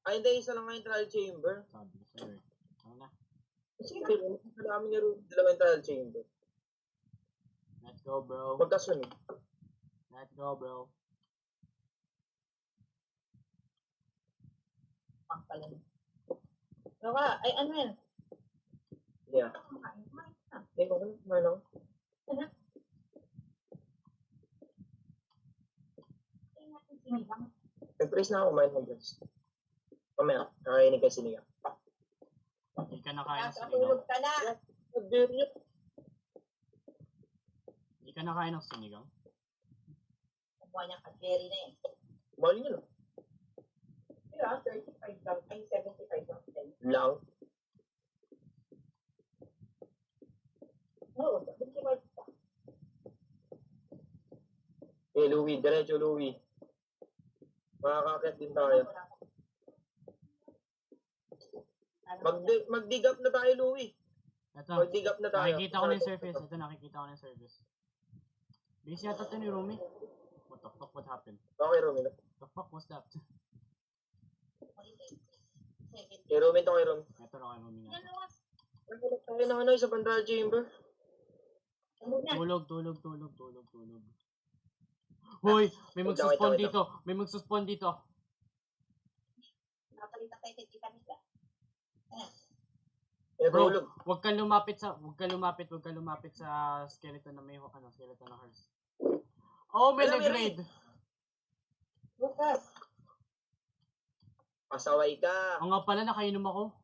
S3: Ay, hindi. Isa lang nga yung trial chamber.
S2: Sabi ko sa'yo. Ano na?
S3: Sige, namin niya rin dalawang trial chamber.
S2: Let's go, bro.
S3: Magkasunod.
S2: Let's go, bro.
S4: Ay, ano yan?
S3: Yeah. Hindi ko ano. Nag-press na ako kumain ng bless. Mamaya, kakainin kayo sinigang.
S2: Hindi ka nakain ng sinigang.
S4: Natulog ka na.
S2: Hindi ka nakain ng sinigang.
S4: Kuha niya ka-jerry na eh.
S3: Bali nyo lang.
S4: Kaya, 35 lang. Ay, 75 lang.
S3: Lang.
S4: Oo, 75 pa.
S3: Louie. Diretso, Louie. Makakakit din tayo. Mag-dig up na tayo, Louie.
S2: Ito.
S3: Mag-dig up na tayo.
S2: Nakikita ko na yung surface. Ito, nakikita ko na yung surface. Base yata ito ni Rumi. What the fuck, what happened?
S3: Okay, Romy.
S2: The fuck was that?
S3: Kay Romy to, kay Romy.
S2: Ito na kay Rumi nga.
S3: Tayo na ano, sa Bandara Chamber.
S2: Tulog. Hoy, may magsuspawn
S3: Wait lang.
S2: dito. May magsuspawn dito.
S4: Napalitan tayo kita nila.
S2: Bro,
S3: Tulog.
S2: wag kang lumapit sa skeleton na may skeleton na hearse. Oh, may
S3: Alam,
S2: nag-raid.
S4: Lucas,
S3: Pasaway ka.
S2: Oo nga pala, nakainom ako.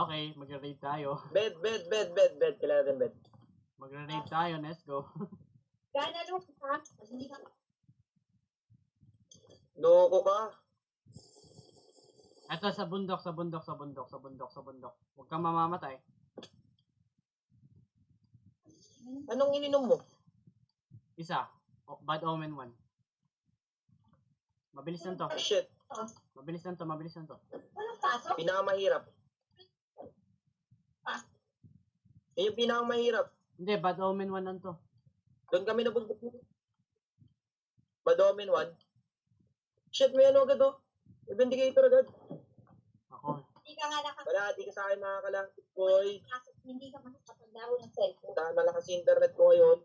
S2: Okay, mag-raid tayo.
S3: Bed. Kailangan natin bed.
S2: Mag-raid tayo, let's go.
S4: gana Lucas. Hindi ka.
S3: Loko ka.
S2: Ito sa bundok. Huwag kang mamamatay.
S3: Anong ininom mo?
S2: Isa. Bad Omen 1. Mabilis lang to.
S3: Shit.
S2: Mabilis lang to.
S4: Walang pasok.
S3: Pinakamahirap. Yun yung pinakamahirap.
S2: Hindi, Bad Omen 1 lang to.
S3: Doon kami nabulbog. Bad Omen 1. Shit, may ano agad oh. May Vindicator agad.
S2: Ako.
S4: Hindi ka nga
S3: Wala, di ka sa akin makakalapit, boy.
S4: hindi ka makakapaglaro ng cellphone.
S3: Dahil malakas yung internet ko ngayon.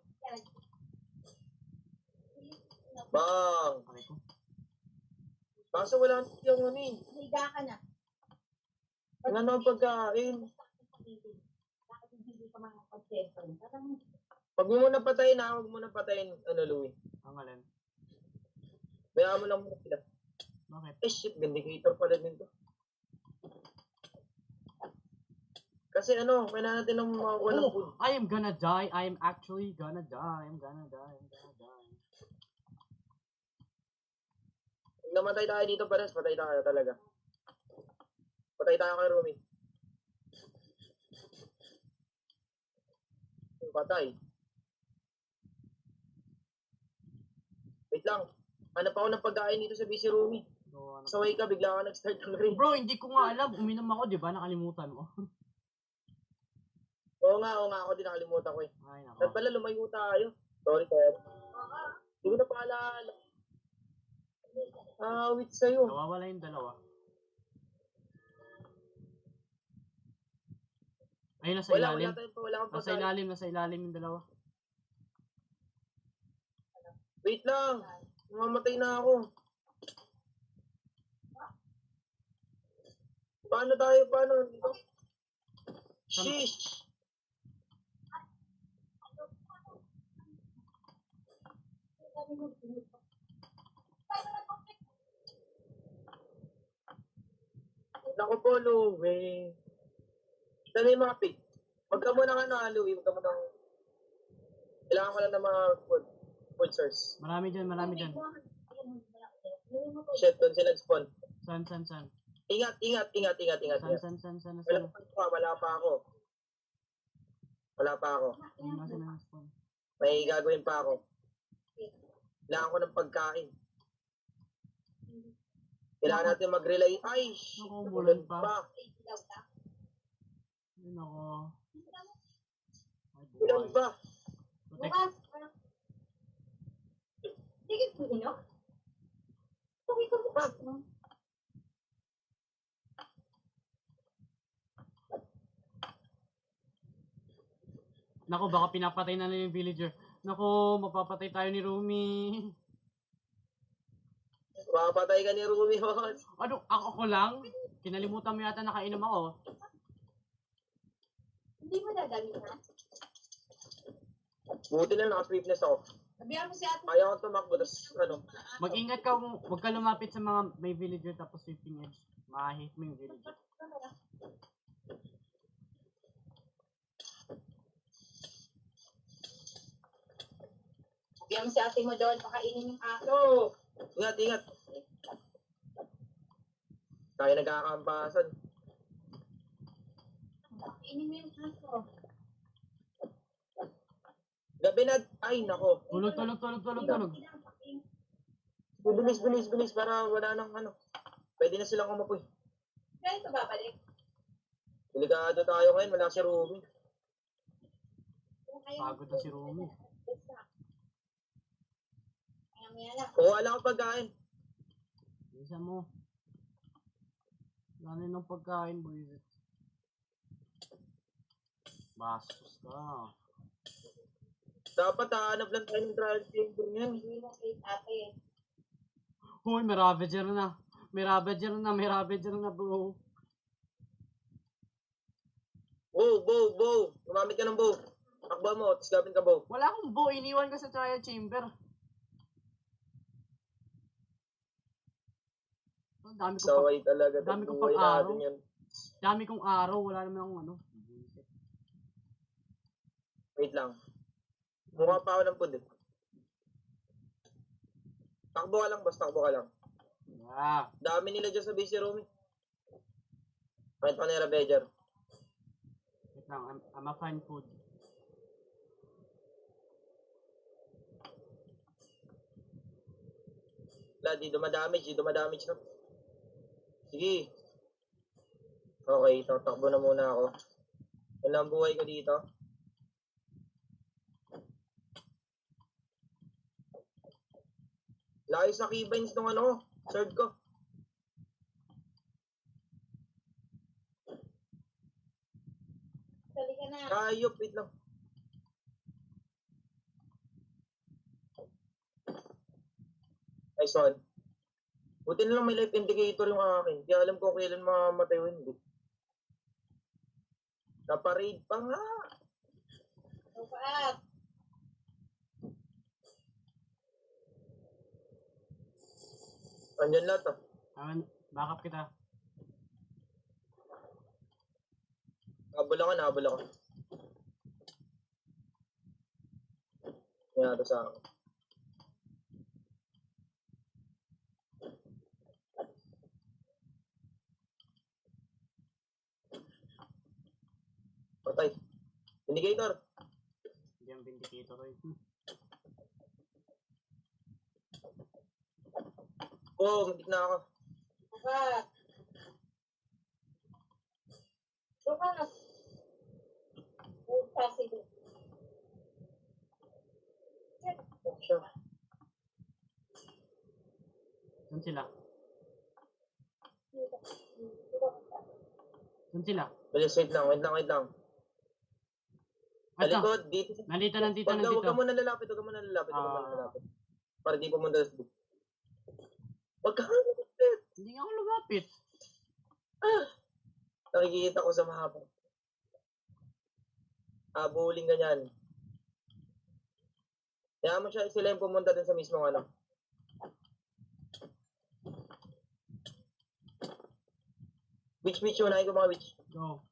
S3: Bang!
S2: Okay ko.
S3: Kaso wala yung ano eh.
S4: Higa ka na.
S3: Wala na ang pagkain.
S4: Bakit hindi ka makakapag-cellphone? Parang
S3: Pag mo muna patayin ha, huwag mo na patayin, ano, Louie.
S2: Ang alin.
S3: Bayaan mo lang muna sila.
S2: Bakit?
S3: Eh shit, Vindicator pala din to. Kasi ano, kailangan natin ng mga walang food.
S2: I am gonna die. I am actually gonna die. I'm gonna die. I'm gonna die.
S3: Pag namatay tayo dito, pares, patay tayo talaga. Patay tayo kay Rumi. Patay. Wait lang. Hanap ako ng pagkain dito sa BC Rumi.
S2: So, ano?
S3: Saway ka, bigla ka nag-start ng rin.
S2: Bro, hindi ko nga alam. Uminom ako, di ba? Nakalimutan mo.
S3: Oo nga, ako din nakalimutan ko eh.
S2: Ay, nako.
S3: At pala, lumayo tayo. Sorry, sir. Hindi ko na paalala. Wait sa'yo.
S2: Nawawala yung dalawa. Ayun, nasa
S3: Wala
S2: ilalim.
S3: tayong wala kang
S2: Nasa
S3: pagkain.
S2: ilalim yung dalawa.
S3: Wait lang. Mamamatay na ako. Paano tayo? Paano? Dito? Sheesh! Naku po, Louie. Saan yung mga pig? Huwag ka muna Louie. Huwag ka muna. Kailangan ko lang ng mga food source.
S2: Marami dyan.
S3: Shit, doon sila spawn.
S2: San?
S3: Ingat.
S2: San?
S3: Wala pa ako.
S2: Ayun, nasa na-spawn.
S3: May gagawin pa ako. Kailangan ko ng pagkain. Kailangan natin mag-relay. Ay, shit.
S2: Naku, bulan pa. Ayun ako. Ay,
S3: Ulan
S2: buhay.
S3: ba?
S2: Protect.
S4: bukas. Sige, no? Sabi ko bukas.
S2: Naku, baka pinapatay na yung villager. Naku, mapapatay tayo ni Rumi.
S3: Mapatay ka ni Rumi, boss.
S2: Ano, ako lang? Kinalimutan mo yata nakainom ako.
S4: Hindi mo dadalhin na.
S3: Buti na naka-sweetness ako.
S4: Sabihan mo si ate.
S3: Ayaw ko tumakbo, tapos ano.
S2: Mag-ingat ka, huwag ka lumapit sa mga may villager tapos sweeping edge. Mahahit mo yung villager.
S4: Sabihan mo si ate mo doon. Pakainin yung aso.
S3: Ingat. Tayo nagkakampasan.
S4: Pakainin mo yung aso.
S3: Gabi na, ay nako.
S2: Tulog.
S3: Bilis para wala nang ano. Pwede na silang umapoy.
S4: Ganito babalik.
S3: Delikado tayo ngayon, wala si Rumi.
S2: Pagod na si Rumi.
S4: Kaya
S3: Kung wala akong pagkain.
S2: Isa mo. Wala na ng pagkain, boys. Bastos ka.
S3: Dapat hahanap lang tayo ng trial chamber niyan.
S4: hindi mo kay ate.
S2: Hoy, may Ravager na. May Ravager na, bro.
S3: Bow. Gumamit ka ng bow. Takba mo, tapos gapin ka bow.
S2: Wala akong bow, iniwan ko sa trial chamber. Ang
S3: Saway talaga.
S2: dami ko
S3: Buhay
S2: pang
S3: natin
S2: araw.
S3: yan.
S2: dami kong araw, wala naman akong ano.
S3: Wait lang. Mukha pa ako ng food eh. Takbo ka lang, boss. Takbo ka lang.
S2: Ah,
S3: Dami nila dyan sa BC Room eh. Kahit pa ni Ravager.
S2: wait lang, I'm a find food.
S3: Wala, di dumadamage na. Sige. Okay, tatakbo na muna ako. Yan lang buhay ko dito. Layo sa keybinds nung ano, sword ko.
S4: Dali ka na.
S3: Ayop, wait lang. Nice one. Buti na lang may life indicator yung akin. Di alam ko kailan mamamatay o hindi. Naparade pa nga.
S4: Upat.
S3: Andyan lahat ah.
S2: Backup kita.
S3: Nabula ka. Nangyari sa akin. Patay. Indicator.
S2: Hindi ang vindicator eh.
S3: Oo, muntik na ako.
S4: Upat. Upat. Upat. Sige.
S2: Saan sila? Saan sila?
S3: Bilis, wait lang.
S2: Ito.
S3: Talikod, dito.
S2: Nandito.
S3: Huwag ka muna lalapit. Para di pumunta sa... Huwag ka lalapit.
S2: Hindi nga ako lumapit.
S3: Nakikita ko sa mahaba. Buling ganyan. Kaya mo siya sila yung pumunta dun sa mismong ano. Witch, unahin ko mga witch.
S2: Go.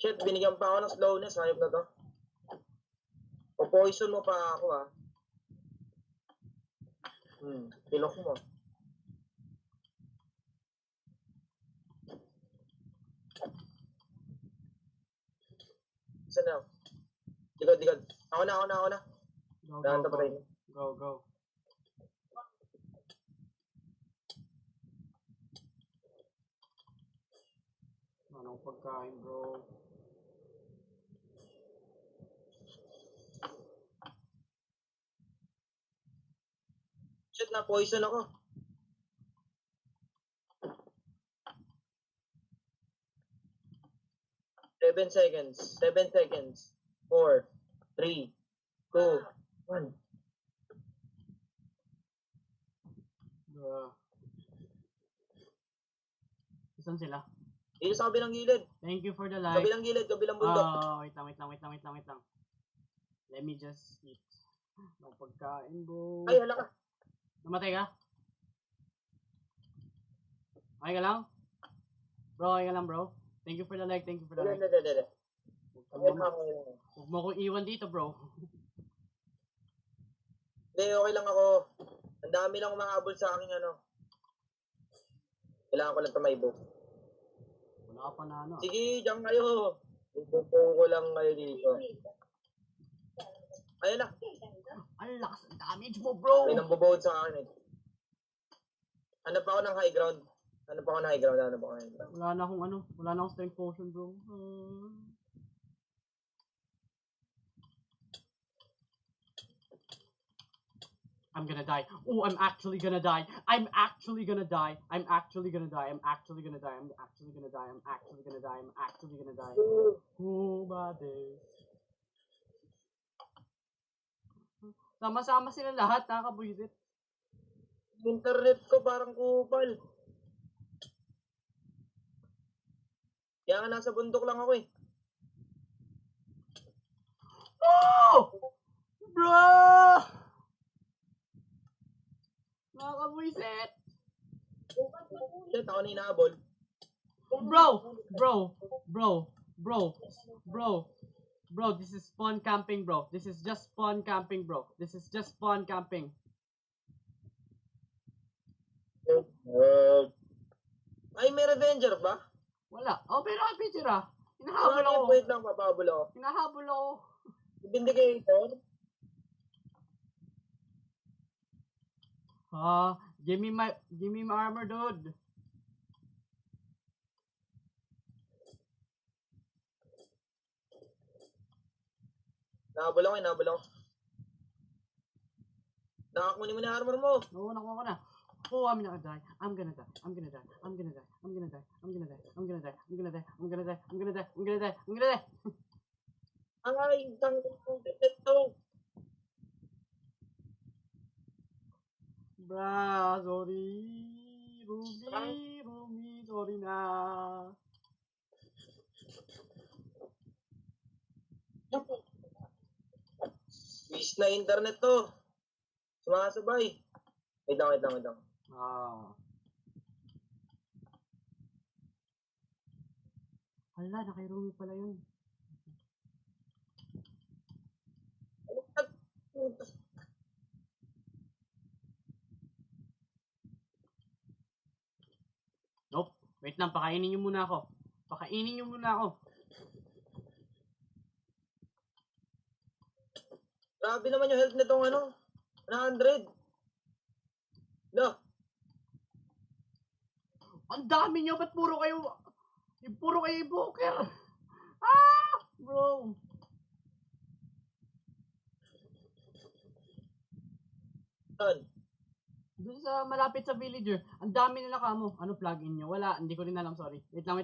S3: Shit, binigyan pa ako ng slowness. Hayop na to. Poison mo pa ako ah. Pilok mo. Isa na. Digod. Ako na. Dahan pa rin.
S2: Go. Anong pagkain, bro?
S3: Shit, na poison ako. Seven seconds. 4, 3, 2, 1.
S2: Saan sila?
S3: Dito sa kabilang gilid.
S2: Thank you for the like.
S3: Kabilang bundok.
S2: Wait lang. Let me just eat. Ang pagkain, bro.
S3: Ay, hala ka.
S2: Namatay ka? Okay ka lang? Bro. Thank you for the like.
S3: Hindi.
S2: Huwag mo akong iwan dito, bro.
S3: Hindi, okay lang ako. Ang dami lang umahabol sa akin ano. Kailangan ko lang tumaybo.
S2: Wala ka pa na ano.
S3: Sige, diyan kayo. Ipupo ko lang kayo dito. Ayun na.
S2: Ang lakas ng damage mo, bro.
S3: May nambubuhod sa akin eh. Hanap ako ng high ground.
S2: Wala na akong strength potion, bro. I'm gonna die. Oh, I'm actually gonna die. Oh, my days. Sama-sama sila lahat, nakakabuisit.
S3: Internet ko parang kupal. Kaya nga nasa bundok lang ako eh.
S2: Oh! Bro! Nakakabuisit.
S3: Shit, ako na inaabol.
S2: Bro, this is spawn camping, bro. This is just spawn camping.
S3: Ay, may revenger ba?
S2: Wala. Oh, pero ang picture ah. Hinahabol ako.
S3: Wait lang, papabol ako.
S2: Hinahabol ako.
S3: Vindicator?
S2: Give me my armor, dude.
S3: Nahabol ako, nahabol ako. Nakakunin mo na armor mo.
S2: Oo, nakuha ko na. Oh, I'm gonna die. I'm gonna die. I'm gonna die. I'm gonna die. I'm gonna die. I'm gonna die. I'm gonna die. I'm gonna die. I'm gonna die. I'm gonna die. I'm gonna die. I'm gonna die.
S3: Ay, ito.
S2: Bra, sorry. Ruby, sorry na.
S3: Wish na internet to. Sumasabay. Wait lang.
S2: Ah. Hala, na kay Rumi pala yun. Nope. Wait lang, pakainin nyo muna ako.
S3: Grabe naman yung health nitong ano. 100. No.
S2: Ang dami nyo, ba't puro kayo evoker? Bro.
S3: Saan?
S2: Doon sa malapit sa villager, ang dami nila kamo. Ano plugin nyo? Wala, hindi ko rin alam, sorry. Wait lang.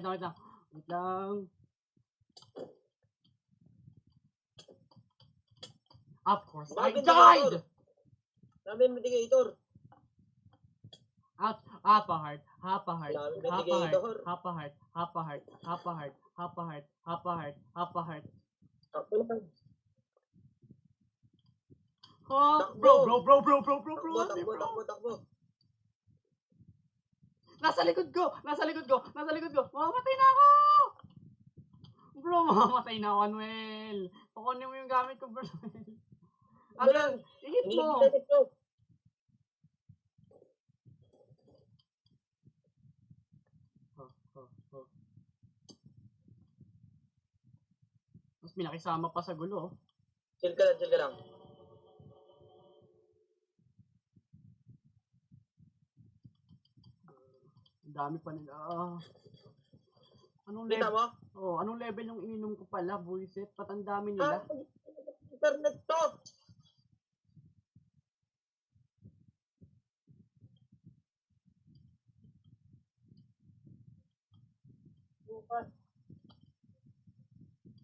S2: Of course, I died!
S3: Dami mitigator.
S2: Out, half a heart.
S3: Dami mitigator.
S2: Half a heart.
S3: Ako lang.
S2: Oh,
S3: Takbo.
S2: bro.
S3: Takbo.
S2: Nasa likod ko. Mamamatay na ako. Bro, mamamatay na ako, Anuel. Pakunin mo yung gamit ko, bro. Ano? Ihit mo. Mas pinakisama pa sa gulo.
S3: Chill ka lang.
S2: Ang dami pa nila. Anong
S3: Kita
S2: level?
S3: mo?
S2: Oh, anong level yung ininom ko pala, buisit? Ba't ang dami nila?
S3: Internet to.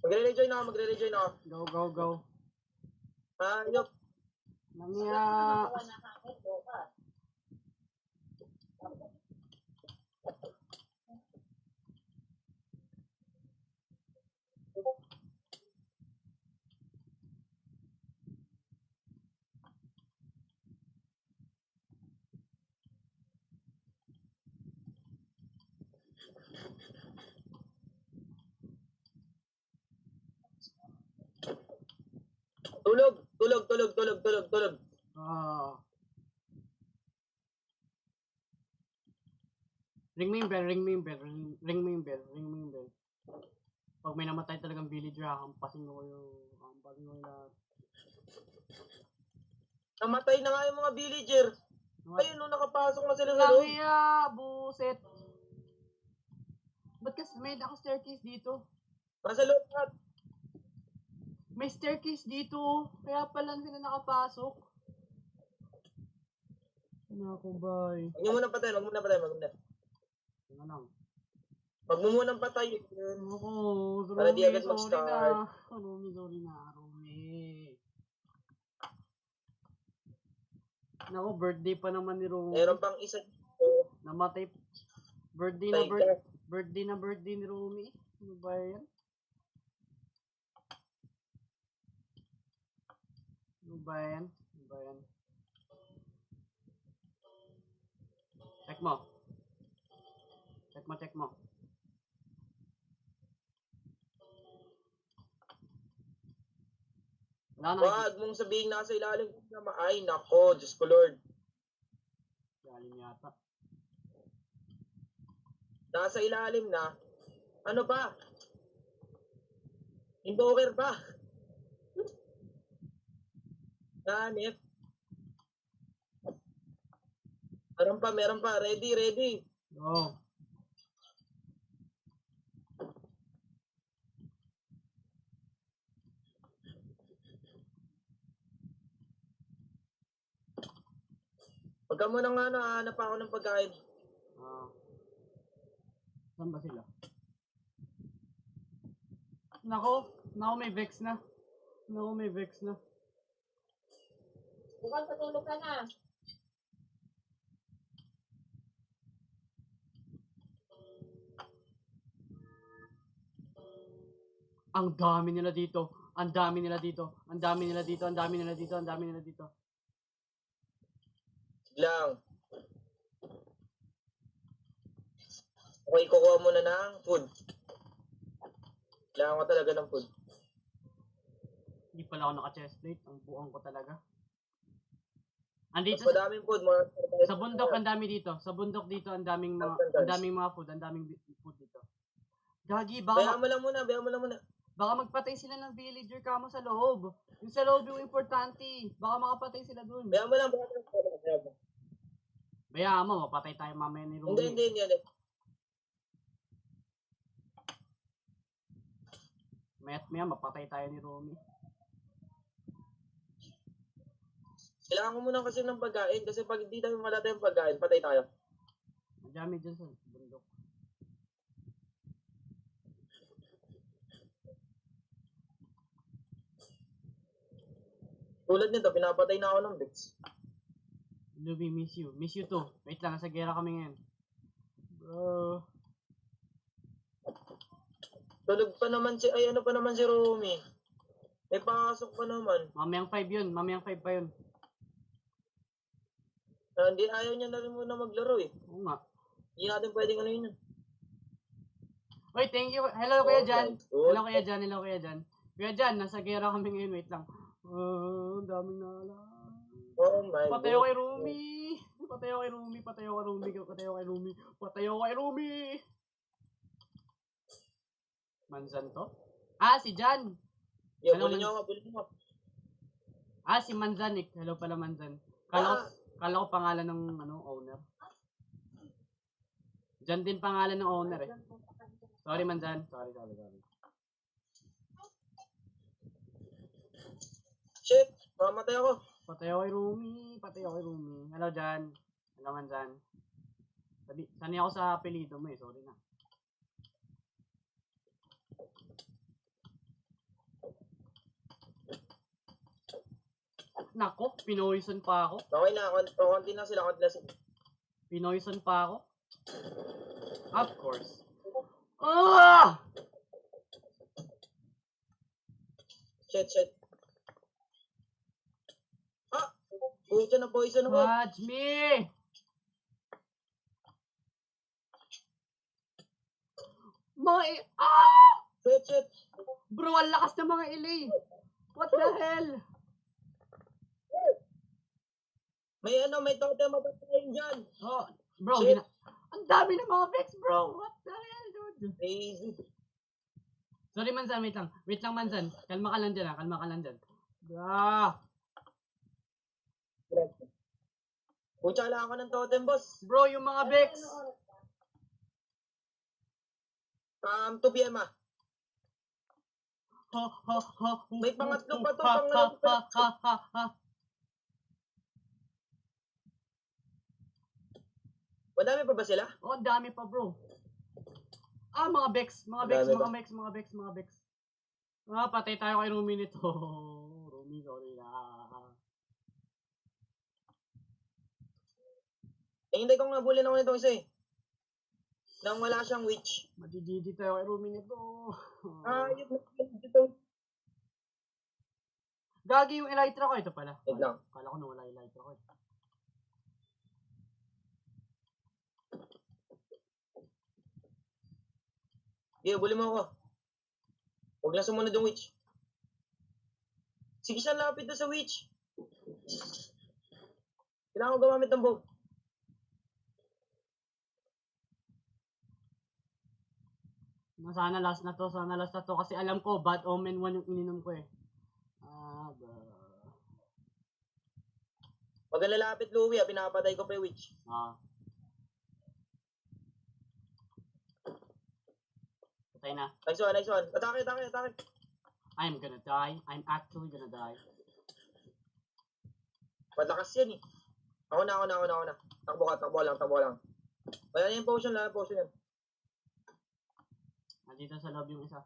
S3: Magre-rejoin ako.
S2: Go.
S3: Ayop.
S2: Nangya.
S3: Tulog.
S2: Ring mo yung bell. Pag may namatay talagang villager, hampasin mo yung lahat.
S3: Namatay na nga yung mga villager. Ayun, nung nakapasok na sila sa loob.
S2: Nangya, buset. Ba't kasi may naka-staircase dito?
S3: Nasa loob lahat.
S2: May staircase dito. Kaya pala sila nakapasok. Naku, bye.
S3: Huwag niyo munang patay.
S2: Tingnan lang.
S3: Huwag mo munang patay.
S2: Ako,
S3: Para di
S2: Rumi,
S3: agad
S2: sorry
S3: mag-start.
S2: na. Rumi. Naku, birthday pa naman ni Rumi.
S3: Meron pang isa.
S2: Namatay. Birthday ni Rumi. Ano ba yan? Check mo. Wala na.
S3: Wag mong sabihin nasa ilalim. Ay, nako. Diyos ko, Lord.
S2: Galing yata.
S3: Nasa ilalim na. Ano pa? Invoker pa. Nanip. Meron pa. Ready.
S2: Go.
S3: Huwag ka muna nga nahanap ako ng pagkain.
S2: Saan ba sila? Nako, may Vex na.
S4: Bukas patulog ka na.
S2: Ang dami nila dito.
S3: Lang. Okay, kukuha muna ng food. Kailangan ko talaga ng food.
S2: Hindi pala ako naka-chestplate. Ang buong ko talaga.
S3: Mas
S2: Andito
S3: madaming food. Mga
S2: sa bundok ang dami dito. Sa bundok dito ang daming mga food, ang daming food dito. Gagi,
S3: Bayaan mo lang muna.
S2: baka magpatay sila ng villager kamo sa loob. Yung sa loob yung importante. Baka makapatay sila dun.
S3: Bayaan mo lang.
S2: Bayaan mo, mapatay tayo mamaya ni Rumi.
S3: Hindi.
S2: Maya't maya, mapatay tayo ni Rumi.
S3: Kailangan ko muna kasi ng pagkain. Kasi pag hindi tayo wala tayong pagkain, patay tayo.
S2: Madami dyan sa bundok.
S3: Tulad nito, pinapatay na ako ng Vex.
S2: Luby, miss you. Miss you too. Wait lang, nasa gera kami ngayon. Bro.
S3: Tulog pa naman si, ano pa naman si Rumi. May pasok pa naman.
S2: Mamayang 5 yun. Mamayang 5 pa yun.
S3: Hindi, ayaw niya na rin muna maglaro eh.
S2: Oo nga.
S3: Hindi natin pwedeng ano yun.
S2: Wait, thank you. Hello, Kuya Jan.
S3: Oh,
S2: Hello, Kuya Jan. Kuya Jan, nasa gera kami ngayon. Wait lang. Ang daming nala.
S3: Oh my
S2: Patayo
S3: God.
S2: kay Rumi. Patayo kay Rumi. Manzan to? Ah, si Jan.
S3: Yeah,
S2: Ano
S3: bulin
S2: man-
S3: niyo ako.
S2: Ah, si Manzan eh. Hello pala Manzan. Kala ko pangalan ng owner. Jan din pangalan ng owner eh. Sorry Manzan. Sorry.
S3: Shit, mamatay ako.
S2: Patayo kay Rumi. Hello Jan. Hello Manzan. Sanay ako sa apelido mo eh. Sorry na. Nako, pinoison pa ako.
S3: Okay na, konti na sila.
S2: Pinoison pa ako. Of course. Ah!
S3: Shit. Ah! Puta na poison ako.
S2: Watch me!
S3: Shit.
S2: Bro, ang lakas ng mga LA. What the hell?
S3: May totem mapatayin dyan.
S2: Oh, bro,
S3: Shit.
S2: ang dami ng mga Vex, bro. What the hell, dude?
S3: Crazy.
S2: Sorry, Manzan, wait lang, Manzan. Kalma ka lang dyan. Ah,
S3: Pucha lang ako ng totem, boss.
S2: bro, yung mga Vex.
S3: 2 PM ah. May pangatlo pa to, Madami pa ba sila?
S2: Oh, ang dami pa, bro. Ah, mga Vex. Mga Vex. Ah, patay tayo kay Rumi nito. Rumi, sorry na.
S3: Hindi ko nga bulin ako nitong isa eh. Nang wala siyang witch.
S2: Matididi tayo kay Rumi nito.
S3: Ito.
S2: Gagi yung elytra ko. Ito pala.
S3: Wait lang.
S2: Kala ko na wala elytra ko.
S3: Sige, bulin mo ako. Huwag lang sumunod yung witch. Sige siya, lapit na sa witch. Kailangan ko gumamit ng bow.
S2: Sana last na to. Kasi alam ko, bad omen 1 yung ininom ko eh.
S3: Pag lalapit Louie, pinapatay ko pa yung witch.
S2: Patay na.
S3: Nice one. Atake.
S2: I'm gonna die. I'm actually gonna die.
S3: Malakas yan eh. Ako na. Takbo ka lang. Wala na yung potion, yan.
S2: Nandito sa loob yung isa.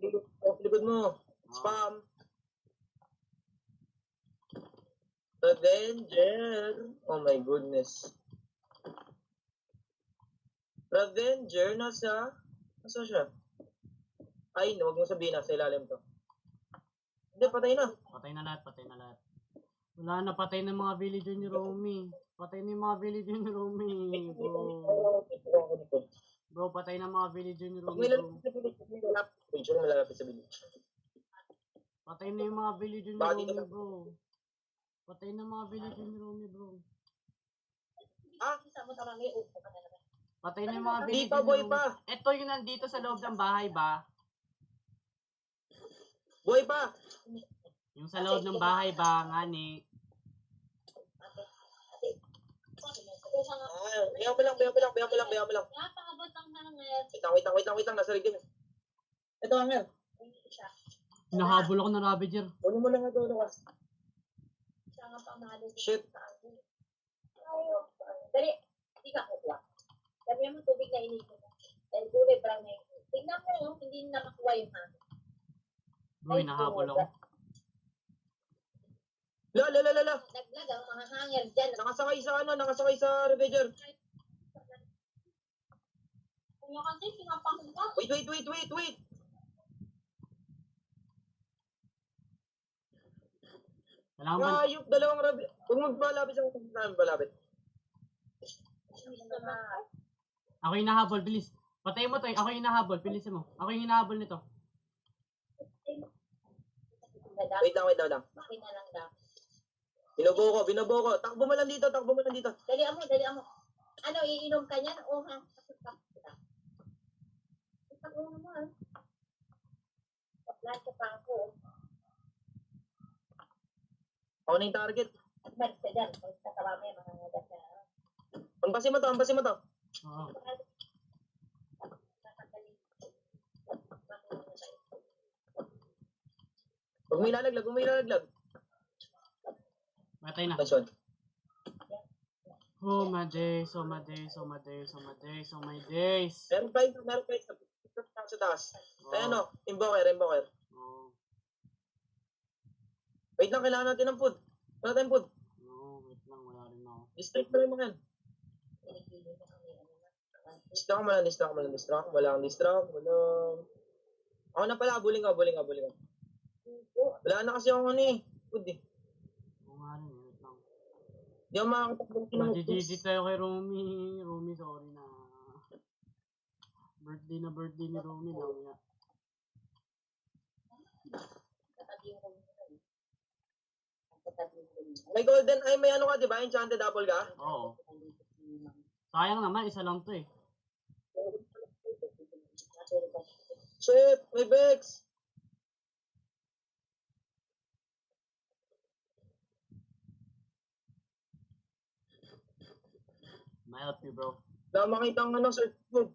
S3: Likod mo.
S2: Oh.
S3: Spam. Revenger. Oh my goodness. Revenger, nasa siya? Ay, no, huwag mo sabihin nasa ilalim to. Hindi, patay na.
S2: Patay na lahat. Wala na, patay na mga villager ni Romy. Bro, patay na mga villager ni
S3: Pag
S2: Romy,
S3: may
S2: bro.
S3: lalapit sa village, malapit sa village.
S2: Patay na yung mga villager ni
S3: Body
S2: Romy,
S3: ka.
S2: bro. Patay na mga villager ni Romy, bro.
S3: Ah?
S2: Patay na yung mga
S3: Di
S2: villager
S3: pa,
S2: ni
S3: boy
S2: Romy.
S3: pa.
S2: Ito yung nandito sa loob ng bahay ba?
S3: Boy pa.
S2: Yung sa loob ng bahay ba, ngani?
S3: Bayaw mo lang.
S7: Napakabot ang hangin.
S3: Wait lang, nasa rigim. Ito, Angel.
S2: Nahabol ako ng Ravager.
S3: Kunin mo lang ito, Lucas.
S4: Siya nga pamalo.
S3: Shit.
S4: Dali, hindi ka kukuha. Sabi mo tubig na initin mo. Dahil kulay brown na yun. Tingnan mo yung hindi na makuha yung hangin.
S2: Bro, nahabol ako.
S3: La.
S4: Naglag ang mga hangin dyan.
S3: Nakasakay sa Revenger.
S7: Kung yung kasi, pinapakong ka.
S3: Wait.
S2: Kailangan ba?
S3: Ayop, dalawang Revenger. Huwag magpalapit sa namin palapit.
S2: Ako yung nahabol, bilis. Patayin mo to, ako yung nahabol, bilisin mo. Ako yung nahabol nito.
S3: Wait lang.
S4: Bakit na lang daw?
S3: Binubo ko. Takbo mo lang dito.
S4: Dalian mo. Ano, iinom ka niyan? O ha? Isang ulo mo ha? Lahat sa pangko.
S3: Ako na yung target.
S4: Balik ka dyan. Balik ka sa mamaya, mga nagat na.
S3: Ampasin mo to.
S2: Oo.
S3: Huwag mo ilalaglag.
S2: Matay na.
S3: Pasyon.
S2: Oh my days.
S3: Meron pa sa taas. Ayan o, invoker.
S2: Oh,
S3: Wait lang, kailangan natin ng food. Wala tayong food.
S2: no, wait lang, wala rin ako.
S3: Distract na rin mo yan. Distract. Walang distract. Ako na pala, buling ka. Wala na kasi akong food eh.
S2: Oo nga rin, wait lang.
S3: Di ako makakatakbo ng
S2: Mag-GG tayo kay Romy. Romy, sorry na. Birthday ni Romy lang. Yeah.
S3: May golden eye, may ano ka, di ba? Enchanted apple ka?
S2: Oo. Sayang naman, isa lang to eh.
S3: Shit, may Bex.
S2: May help you, bro.
S3: Wala makita ang search food.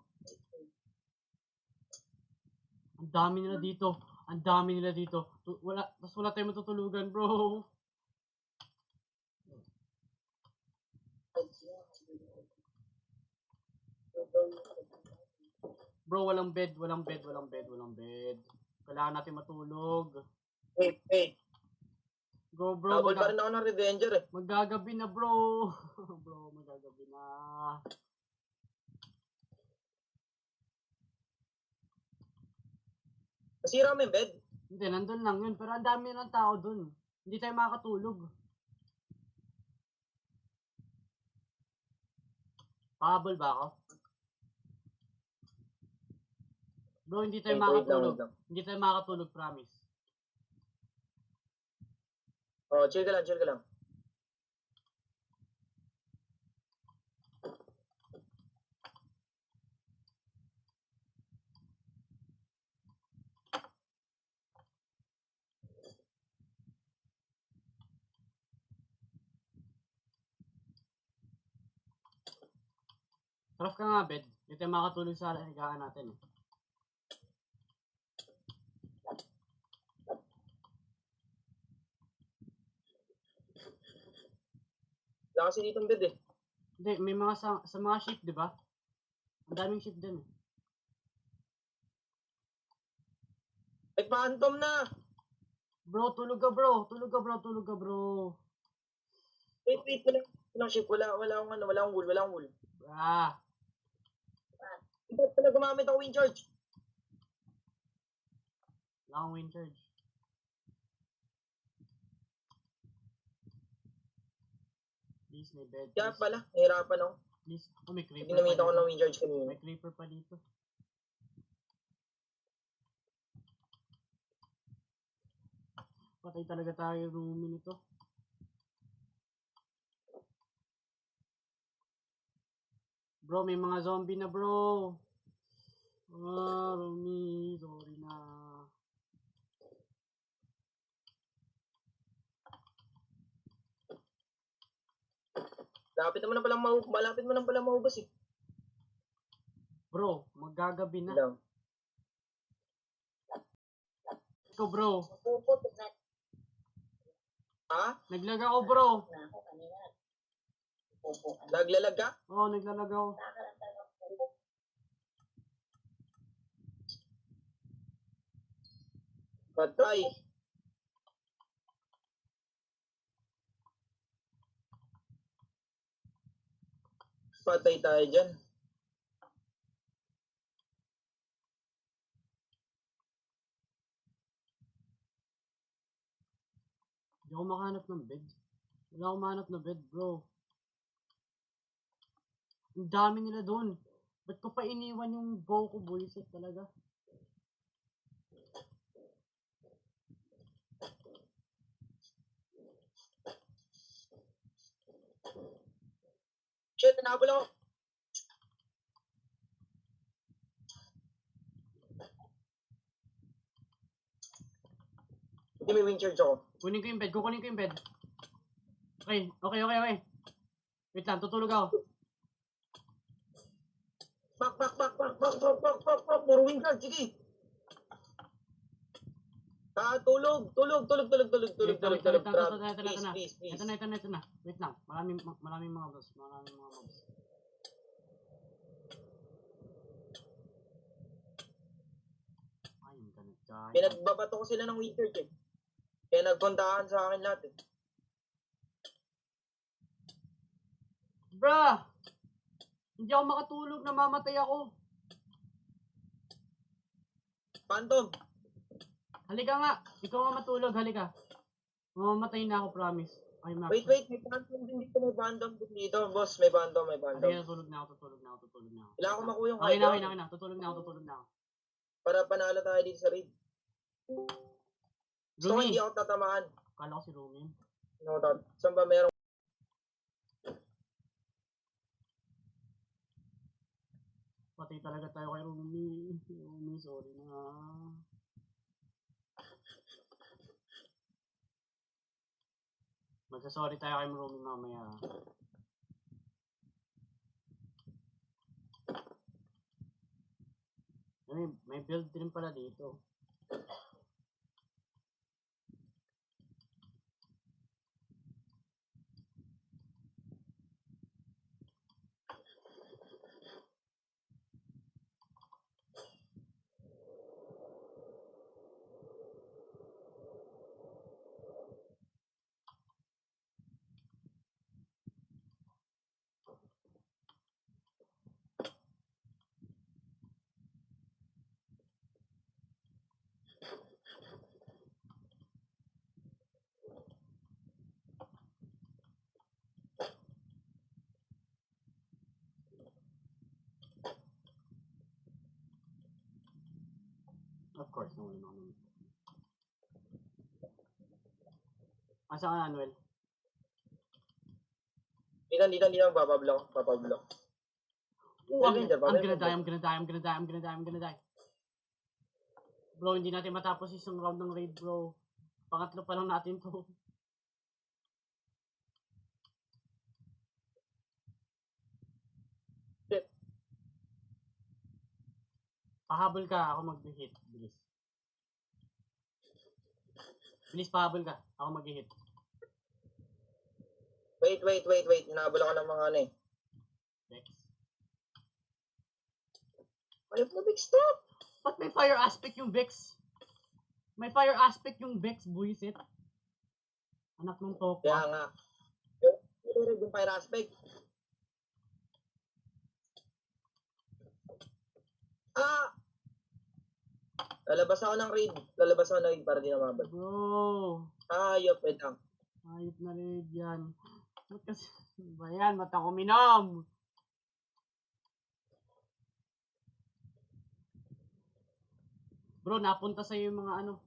S2: Ang dami nila dito. Wala tayong matutulugan, bro. Bro, walang bed. Kailangan natin matulog.
S3: Wait.
S2: Go, bro.
S3: Double pa rin ako ng Revenger eh.
S2: Magagabi na, bro. Bro, magagabi na.
S3: Nasira mo yung bed.
S2: Hindi, nandun lang yun. Pero ang dami ng tao dun. Hindi tayo makakatulog. Pahabol ba ako? Bro, hindi tayo
S3: Wait lang.
S2: makakatulog. Hindi tayo makakatulog, promise.
S3: Oh, chill ka lang.
S2: Craft ka nga, bed. Hindi tayo makakatulog sa higaan natin eh.
S3: Wala kasi ditong bed eh.
S2: Hindi, may mga sa mga ship, di ba? Ang daming ship din.
S3: May phantom na!
S2: Bro, tulog ka bro. Tulog ka bro, tulog ka bro.
S3: Wait, walang ship. Wala akong wool.
S2: Ah,
S3: Ba't pala gumamit ako wind charge?
S2: wala akong wind charge. Please, may bed.
S3: Kaya
S2: Please,
S3: pala, nahirapan ako.
S2: please. Oh, may creeper
S3: Ginamit
S2: pa
S3: ako
S2: dito.
S3: ng wind charge kanina.
S2: May creeper pa dito. Patay talaga tayo roomie nito. Bro, may mga zombie na bro. Ah, roomie, sorry na.
S3: Malapit mo lang pala maubos eh.
S2: Bro, magagabi na.
S3: Lang.
S2: Ito bro.
S4: Puputok na
S3: Ha?
S2: Naglag ako bro.
S4: ako kanina. Puputok.
S3: Naglalag ka?
S2: Oo, naglalag ako.
S4: Nakakarantay ako. Puputok.
S3: Patay. Patay tayo dyan.
S2: Hindi ako makahanap ng bed. Wala akong mahanap na bed, bro. Ang dami nila doon. Ba't ko pa iniwan yung bow ko, bullshit talaga.
S3: Shit, nanabol ako. Hindi may wind charge ako.
S2: Kunin ko yung bed, kukunin ko yung bed. Okay. Wait lang, tutulog ako.
S3: Back. Puro wind charge, sige. Tulog. Please.
S2: Ito na. Wait lang, maraming mga boss. Ay, yung ganit guys.
S3: Pinagbabato ko sila ng wind charge eh. Kaya nagpuntahan sa akin lahat eh.
S2: Bruh! Hindi ako makatulog, namamatay ako.
S3: Phantom,
S2: Halika nga, ikaw nga matulog, halika. Mamamatay na ako, promise. Ay, Max.
S3: wait, may phantom din dito, may phantom din dito. Boss, may phantom.
S2: Halika, tutulog na ako.
S3: Kailangan ko makuha yung
S2: Okay
S3: hydro
S2: na. Tutulog na ako.
S3: para panalo tayo dito sa raid. So,
S2: Rumi,
S3: hindi ako tatamaan.
S2: kala ko si Rumi.
S3: No, saan ba merong
S2: Patay talaga tayo kay Rumi. Rumi, sorry na. Magsasorry tayo kay Rumi mamaya. May build din pala dito. Of course, no. Asa ka, Anuel?
S3: Dito, babablock.
S2: I'm gonna die. Bro, hindi natin matapos isang round ng raid, bro. Pangatlo pa lang natin to.
S3: Shit.
S2: Pahabol ka, ako mag-hit. Bilis pahabol ka, ako mag-hit.
S3: Wait. Hinabol ako ng mga ano eh.
S2: Bex.
S3: Ayop na Bex to.
S2: Ba't may fire aspect yung Bex? May fire aspect yung Bex, buisit. Anak ng Tokwa.
S3: Kaya nga. Yung fire aspect. Lalabas ako ng raid para di namabal.
S2: Bro.
S3: Ayop, wait lang.
S2: Ayop na rin yan. Ba't kasi, ba yan? Mata ko minom. Bro, napunta sa'yo yung mga ano.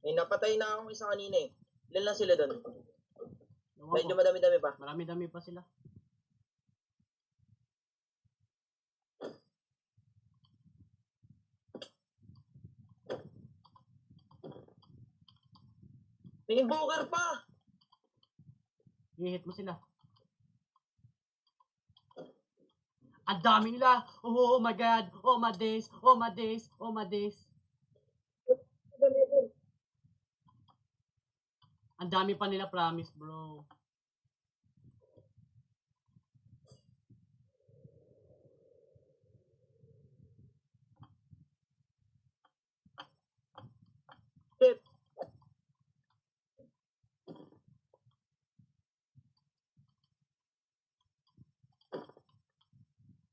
S3: May napatay na akong isa kanina eh. Ilan lang sila doon?
S2: Ewan
S3: Medyo
S2: ko.
S3: madami-dami pa.
S2: Marami-dami pa sila.
S3: May invoker pa!
S2: I-hit mo sila. Ang dami nila! Oh my god! Oh my days! Oh my days! Oh my days! Ang dami pa nila, promise, bro.
S3: Shit!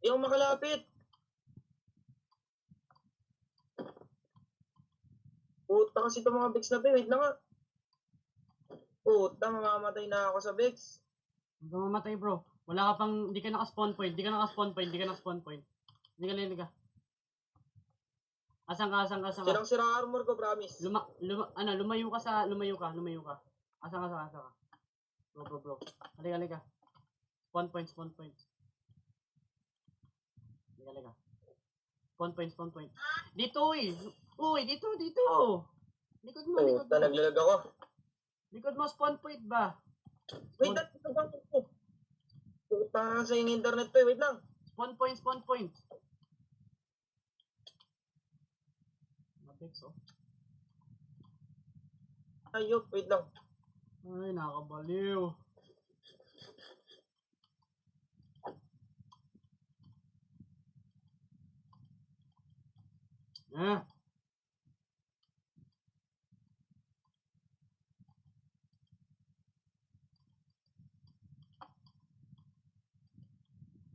S3: Di ako makalapit! Puta kasi itong mga Bex na wait na nga. Puta, mamamatay na ako sa Bex.
S2: Huwag ka mamatay, bro. Wala ka pang, hindi ka naka-spawn point. Hindi ka naka-spawn point. Hindi ka. Asan ka?
S3: Silang sira armor ko, promise.
S2: Lumayo ka. Asan ka? Bro. Halika. Spawn point. Halika. Spawn point. Dito, uy! Uy, dito! Likod mo.
S3: Puta, naglalag ako.
S2: Likod mo, spawn point ba?
S3: Wait, ito bang ito? Puta, sa yung internet to eh. Wait lang.
S2: Spawn point. Mabex, oh.
S3: Ayop, wait lang.
S2: Ay, nakakabaliw.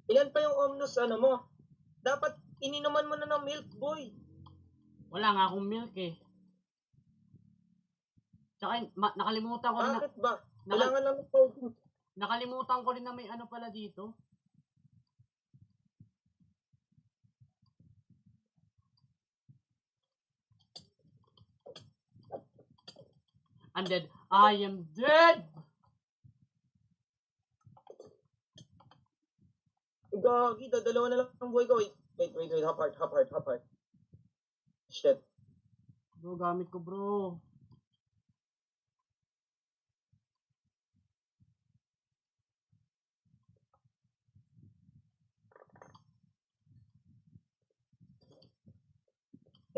S3: Ilan pa yung Omnus mo? Dapat ininuman mo na ng milk, boy.
S2: Wala nga akong milk eh. Tsaka, nakalimutan ko rin na,
S3: Bakit ba? Kailangan lang ng powder.
S2: nakalimutan ko rin na may ano pala dito. I'm dead. I am dead!
S3: Gagi, dadalawa na lang ang buhay ko. Wait. Hop heart. Shit.
S2: Bro, gamit ko, bro.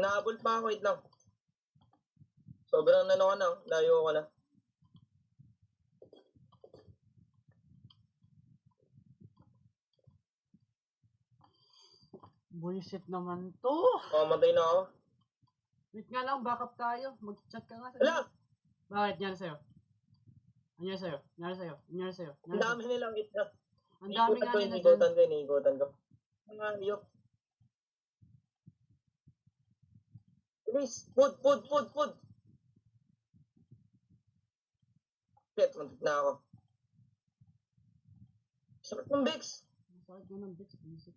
S3: Nahabol pa ako, wait lang. Sobrang nano ko na, layo ko na.
S2: Bullshit naman to.
S3: Mamatay na ako.
S2: Wait nga lang, backup tayo. Mag-chat ka nga
S3: Wala!
S2: Bakit? Nangyari sa'yo? Nangyari sa'yo?
S3: Ang dami nilang hit na.
S2: Ang dami nga nila dyan.
S3: Iniikutan ko. Mga ayok. Please, food. Shit, muntik na ako. Sakit ng Bex.
S2: Sakit mo ng Bex, bullshit.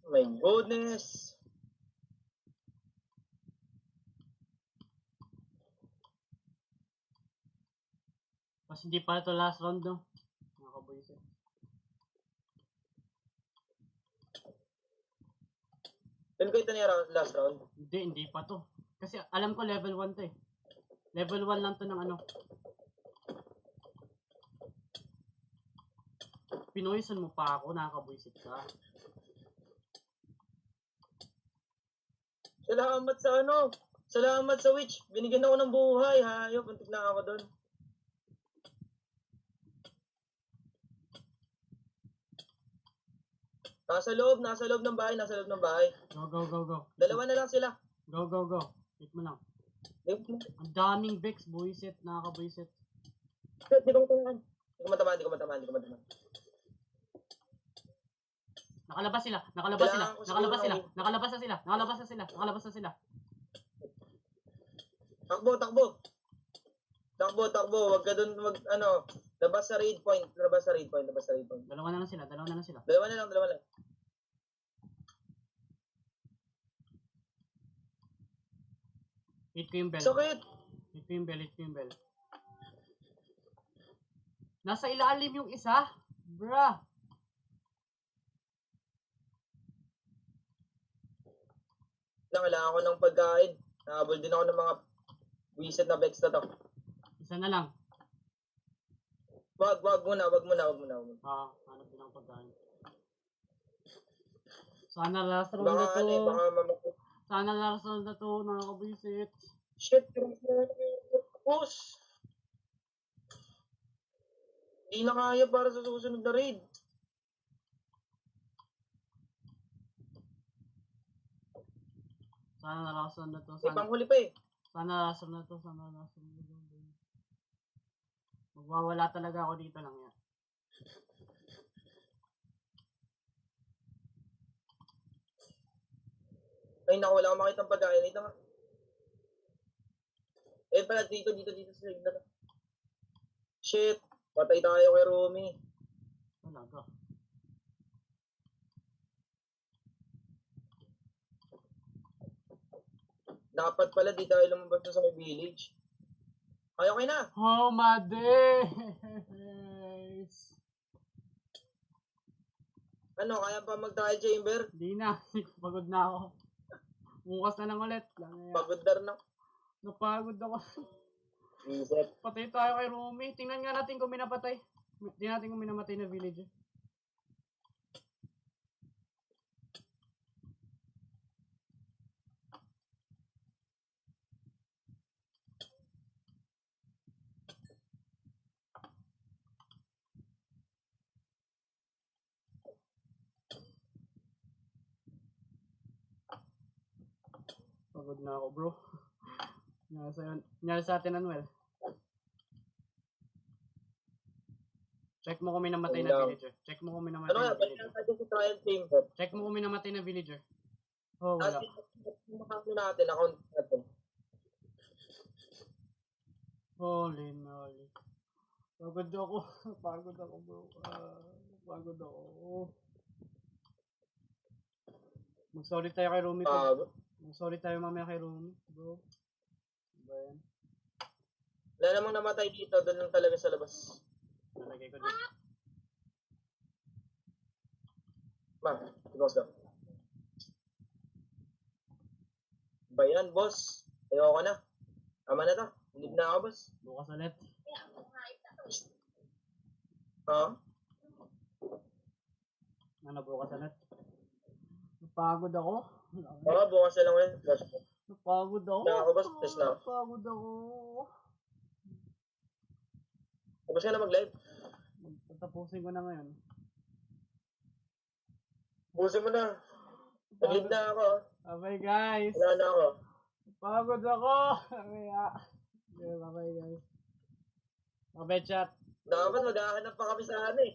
S3: My goodness.
S2: Mas hindi pa ito last round, no? Nakakabuisit.
S3: Saan ko ito niya last round?
S2: Hindi pa to. Kasi alam ko level 1 to eh. Level 1 lang to ng ano. pinoison mo pa ako, nakakabwisit ka.
S3: Salamat sa ano. Salamat sa witch. Binigyan ako ng buhay. Hayop, puntik na ako doon. Nasa loob ng bahay, nasa loob ng bahay.
S2: Go, go, go, go.
S3: Dalawa na lang sila.
S2: Go, go, go. Hit mo lang. Ang daming Vex, buwisit, nakakabwisit.
S3: Di ko matamaan.
S2: Nakalabas sila.
S3: Kailangan ko
S2: Nakalabas
S3: siguro
S2: sila. Nakalabas na sila.
S3: Takbo. Wag ka dun, labas sa raid point.
S2: Dalawa na lang sila.
S3: Dalawa na lang.
S2: Hit ko yung bell.
S3: Sakit!
S2: Hit ko yung bell. Nasa ilalim yung isa. Bruh.
S3: Kailangan ko ng pagkain. Nahabol din ako ng mga wiset na Vex na to.
S2: Isa na lang.
S3: Wag muna.
S2: Hanap din ako pagkain. Sana last round na to. Sana last round na to. Nakakabwisit.
S3: Shit! Push! Hindi na kaya para sa susunod na raid.
S2: Sana last round na to.
S3: May panghuli pa eh.
S2: Sana last round na to. Magwawala talaga ako dito lang yan.
S3: Ay naku, wala akong makitang pagkain. Ito nga. Pala dito sa sigla. Shit! Patay tayo kay Rumi.
S2: Talaga.
S3: Dapat pala di tayo lumabas na sa may village. Ay, okay na.
S2: Oh my days!
S3: Ano, kaya pa mag-trial chamber?
S2: Hindi na. Pagod na ako. Bukas na lang ulit.
S3: Pagod na.
S2: Napagod ako.
S3: Reset.
S2: Patay tayo kay Rumi. Tingnan nga natin kung minapatay. Tingnan natin kung minamatay na villager. Pagod na ako, bro. Nangyari sa atin, Anuel. Check mo kung may namatay na villager. Check mo kung may namatay
S3: Ano
S2: na
S3: nga, balik
S2: villager.
S3: lang tayo sa trial chamber.
S2: Check mo kung may namatay na villager. Oh, wala.
S3: At natin, account natin.
S2: Holy moly. Pagod ako. Pagod ako, bro. Pagod ako. Mag-sorry tayo kay Rumi. Mag-sorry tayo mamaya kay Rumi, bro. Ba yan?
S3: Wala namang namatay dito, doon lang talaga sa labas.
S2: Nalagay ko dito.
S3: Boss daw. Ba yan, boss? Ayoko na. Tama na to. Leave na ako, boss.
S2: Bukas ulit.
S3: Ha?
S2: Ano, bukas ulit? Napagod ako.
S3: Oo, bukas na lang ulit. Boss.
S2: Napagod ako.
S3: Na ako, boss. Test na.
S2: Napagod ako.
S3: Tapos ka na mag-live.
S2: Tapusin ko na ngayon.
S3: Busin mo na. Nag-live na ako.
S2: Bye guys.
S3: Wala na ako.
S2: Napagod ako. Bye guys. Bye chat.
S3: Dapat maghahanap pa kami sa ano eh.